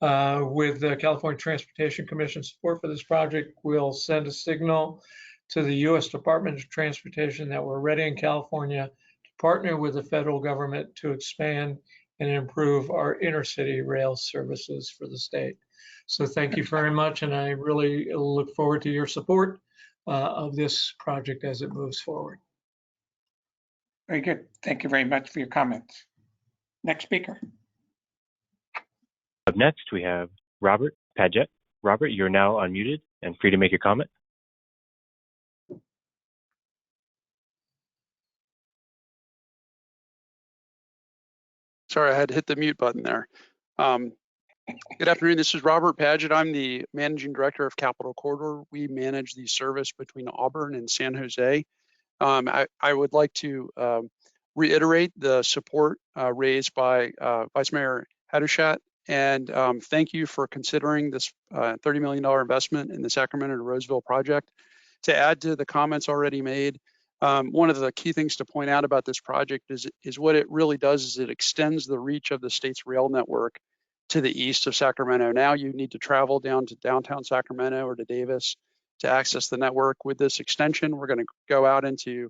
With the California Transportation Commission support for this project, we'll send a signal to the U.S. Department of Transportation that we're ready in California to partner with the federal government to expand and improve our intercity rail services for the state. So thank you very much, and I really look forward to your support of this project as it moves forward. Very good. Thank you very much for your comments. Next speaker. Up next, we have Robert Paget. Robert, you're now unmuted and free to make your comment. Sorry, I had to hit the mute button there. Good afternoon, this is Robert Paget. I'm the Managing Director of Capital Corridor. We manage the service between Auburn and San Jose. I would like to reiterate the support raised by Vice Mayor Hadushat, and thank you for considering this $30 million investment in the Sacramento to Roseville project. To add to the comments already made, one of the key things to point out about this project is what it really does is it extends the reach of the state's rail network to the east of Sacramento. Now you need to travel down to downtown Sacramento or to Davis to access the network. With this extension, we're going to go out into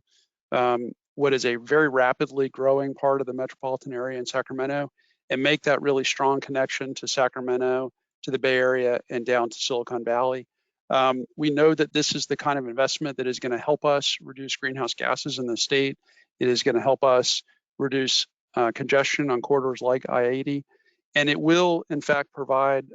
what is a very rapidly growing part of the metropolitan area in Sacramento and make that really strong connection to Sacramento, to the Bay Area, and down to Silicon Valley. We know that this is the kind of investment that is going to help us reduce greenhouse gases in the state. It is going to help us reduce congestion on corridors like I-80, and it will, in fact, provide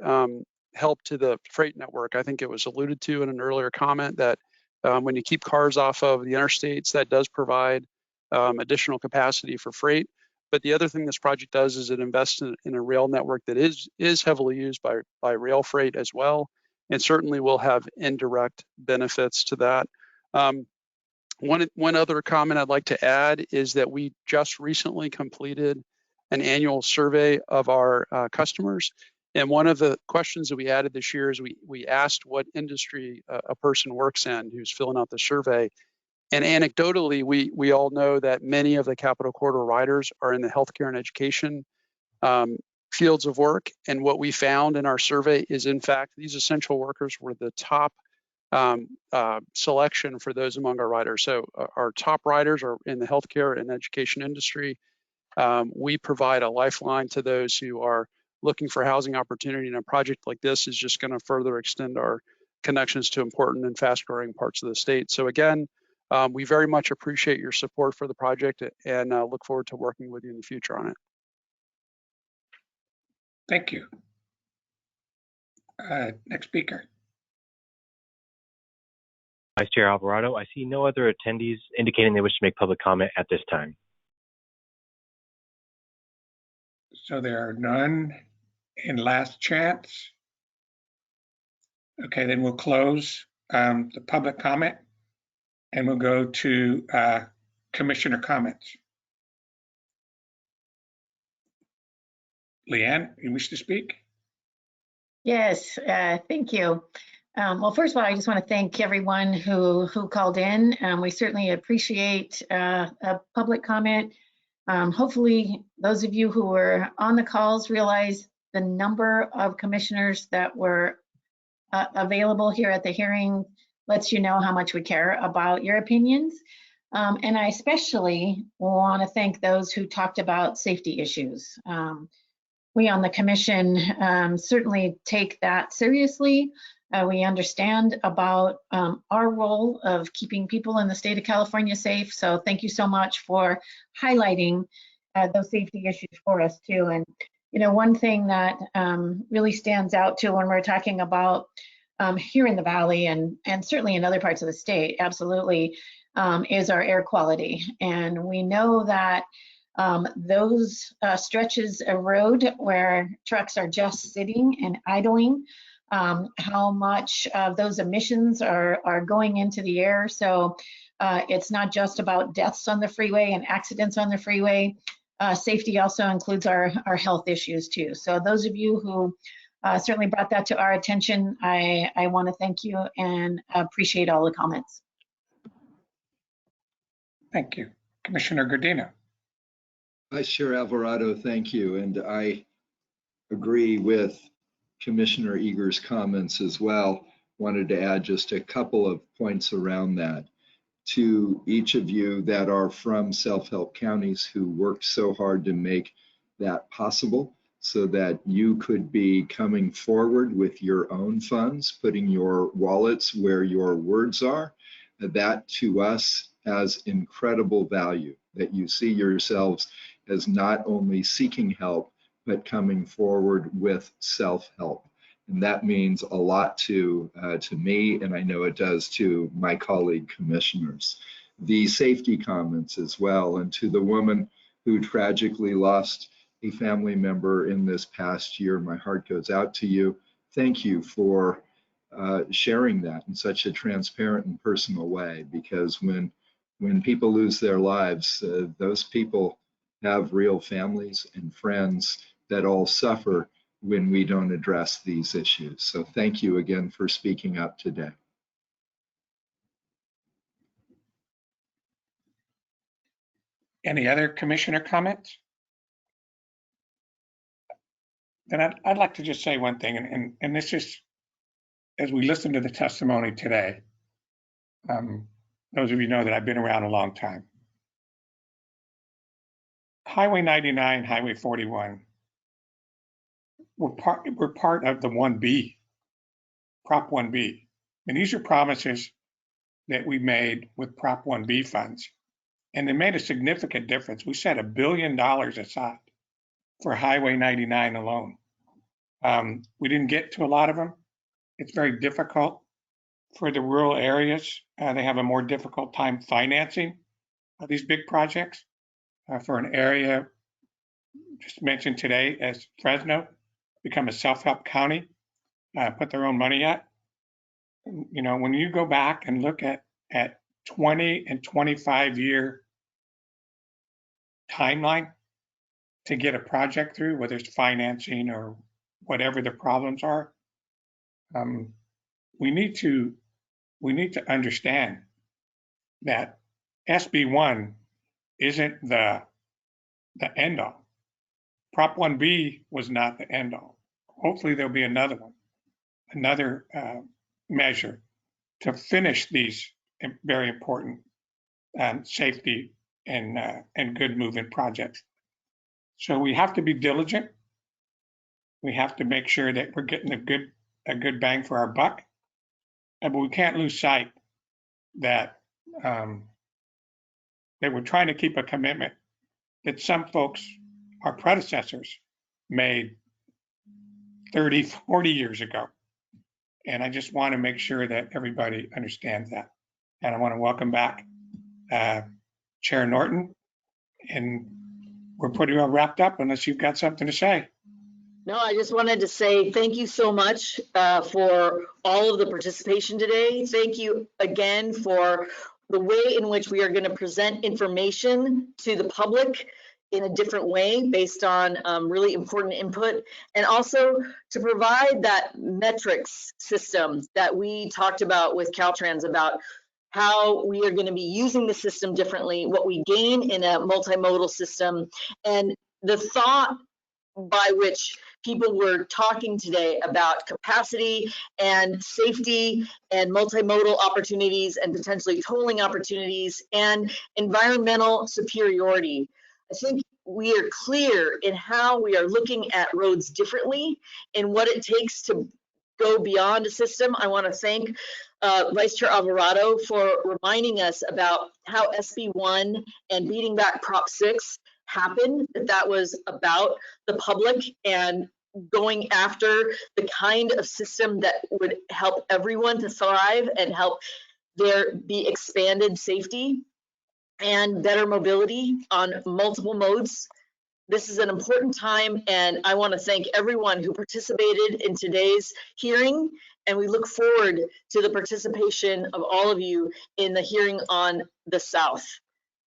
help to the freight network. I think it was alluded to in an earlier comment that when you keep cars off of the interstates, that does provide additional capacity for freight. But the other thing this project does is it invests in a rail network that is heavily used by rail freight as well, and certainly will have indirect benefits to that. One other comment I'd like to add is that we just recently completed an annual survey of our customers. And one of the questions that we added this year is we asked what industry a person works in who's filling out the survey. And anecdotally, we all know that many of the Capital Corridor riders are in the healthcare and education fields of work. And what we found in our survey is, in fact, these essential workers were the top selection for those among our riders. So our top riders are in the healthcare and education industry. We provide a lifeline to those who are looking for housing opportunity, and a project like this is just going to further extend our connections to important and fast-growing parts of the state. So again, we very much appreciate your support for the project and look forward to working with you in the future on it. Thank you. Next speaker. Vice Chair Alvarado, I see no other attendees indicating they wish to make public comment at this time. So there are none in last chance. Okay, then we'll close the public comment and we'll go to commissioner comments. Leanne, you wish to speak? Yes, thank you. Well, first of all, I just want to thank everyone who called in. We certainly appreciate a public comment. Hopefully, those of you who were on the calls realize the number of commissioners that were available here at the hearing lets you know how much we care about your opinions. And I especially want to thank those who talked about safety issues. we on the commission certainly take that seriously. We understand about our role of keeping people in the state of California safe. So thank you so much for highlighting those safety issues for us too. And you know, one thing that really stands out too when we're talking about here in the Valley and certainly in other parts of the state, absolutely, is our air quality. And we know that those stretches of road where trucks are just sitting and idling, how much of those emissions are going into the air. So it's not just about deaths on the freeway and accidents on the freeway. Safety also includes our health issues too. So those of you who certainly brought that to our attention, I want to thank you and appreciate all the comments. Thank you. Commissioner Gardino. Vice Chair Alvarado, thank you. And I agree with Commissioner Eager's comments as well. Wanted to add just a couple of points around that. To each of you that are from self-help counties who worked so hard to make that possible so that you could be coming forward with your own funds, putting your wallets where your words are, that to us has incredible value, that you see yourselves as not only seeking help, but coming forward with self-help. And that means a lot to me, and I know it does to my colleague commissioners. The safety comments as well, and to the woman who tragically lost a family member in this past year, my heart goes out to you. Thank you for sharing that in such a transparent and personal way, because when people lose their lives, those people have real families and friends that all suffer when we don't address these issues. So thank you again for speaking up today. Any other commissioner comments? Then I'd like to just say one thing, and this is, as we listen to the testimony today, those of you know that I've been around a long time. Highway 99, Highway 41, we're part of the 1B, Prop 1B. And these are promises that we made with Prop 1B funds. And they made a significant difference. We set $1 billion aside for Highway 99 alone. We didn't get to a lot of them. It's very difficult for the rural areas. They have a more difficult time financing these big projects. For an area just mentioned today as Fresno, become a self-help county, put their own money at. You know, when you go back and look at 20 and 25 year timeline to get a project through, whether it's financing or whatever the problems are, we need to understand that SB1 isn't the end all. Prop 1B was not the end all. Hopefully there'll be another one, another measure to finish these very important safety and good movement projects. So we have to be diligent. We have to make sure that we're getting a good bang for our buck, but we can't lose sight that that we're trying to keep a commitment that some folks, our predecessors, made 30, 40 years ago. And I just want to make sure that everybody understands that. And I want to welcome back Chair Norton. And we're pretty well wrapped up unless you've got something to say. No, I just wanted to say thank you so much for all of the participation today. Thank you again for the way in which we are going to present information to the public in a different way based on really important input, and also to provide that metrics system that we talked about with Caltrans about how we are going to be using the system differently, what we gain in a multimodal system, and the thought by which people were talking today about capacity and safety and multimodal opportunities and potentially tolling opportunities and environmental superiority. I think we are clear in how we are looking at roads differently and what it takes to go beyond a system. I want to thank Vice Chair Alvarado for reminding us about how SB1 and beating back Prop 6 happened, that was about the public and going after the kind of system that would help everyone to thrive and help there be expanded safety and better mobility on multiple modes. This is an important time, and I want to thank everyone who participated in today's hearing, and we look forward to the participation of all of you in the hearing on the South.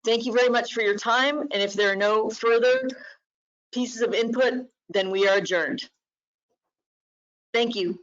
Thank you very much for your time, and if there are no further pieces of input, then we are adjourned. Thank you.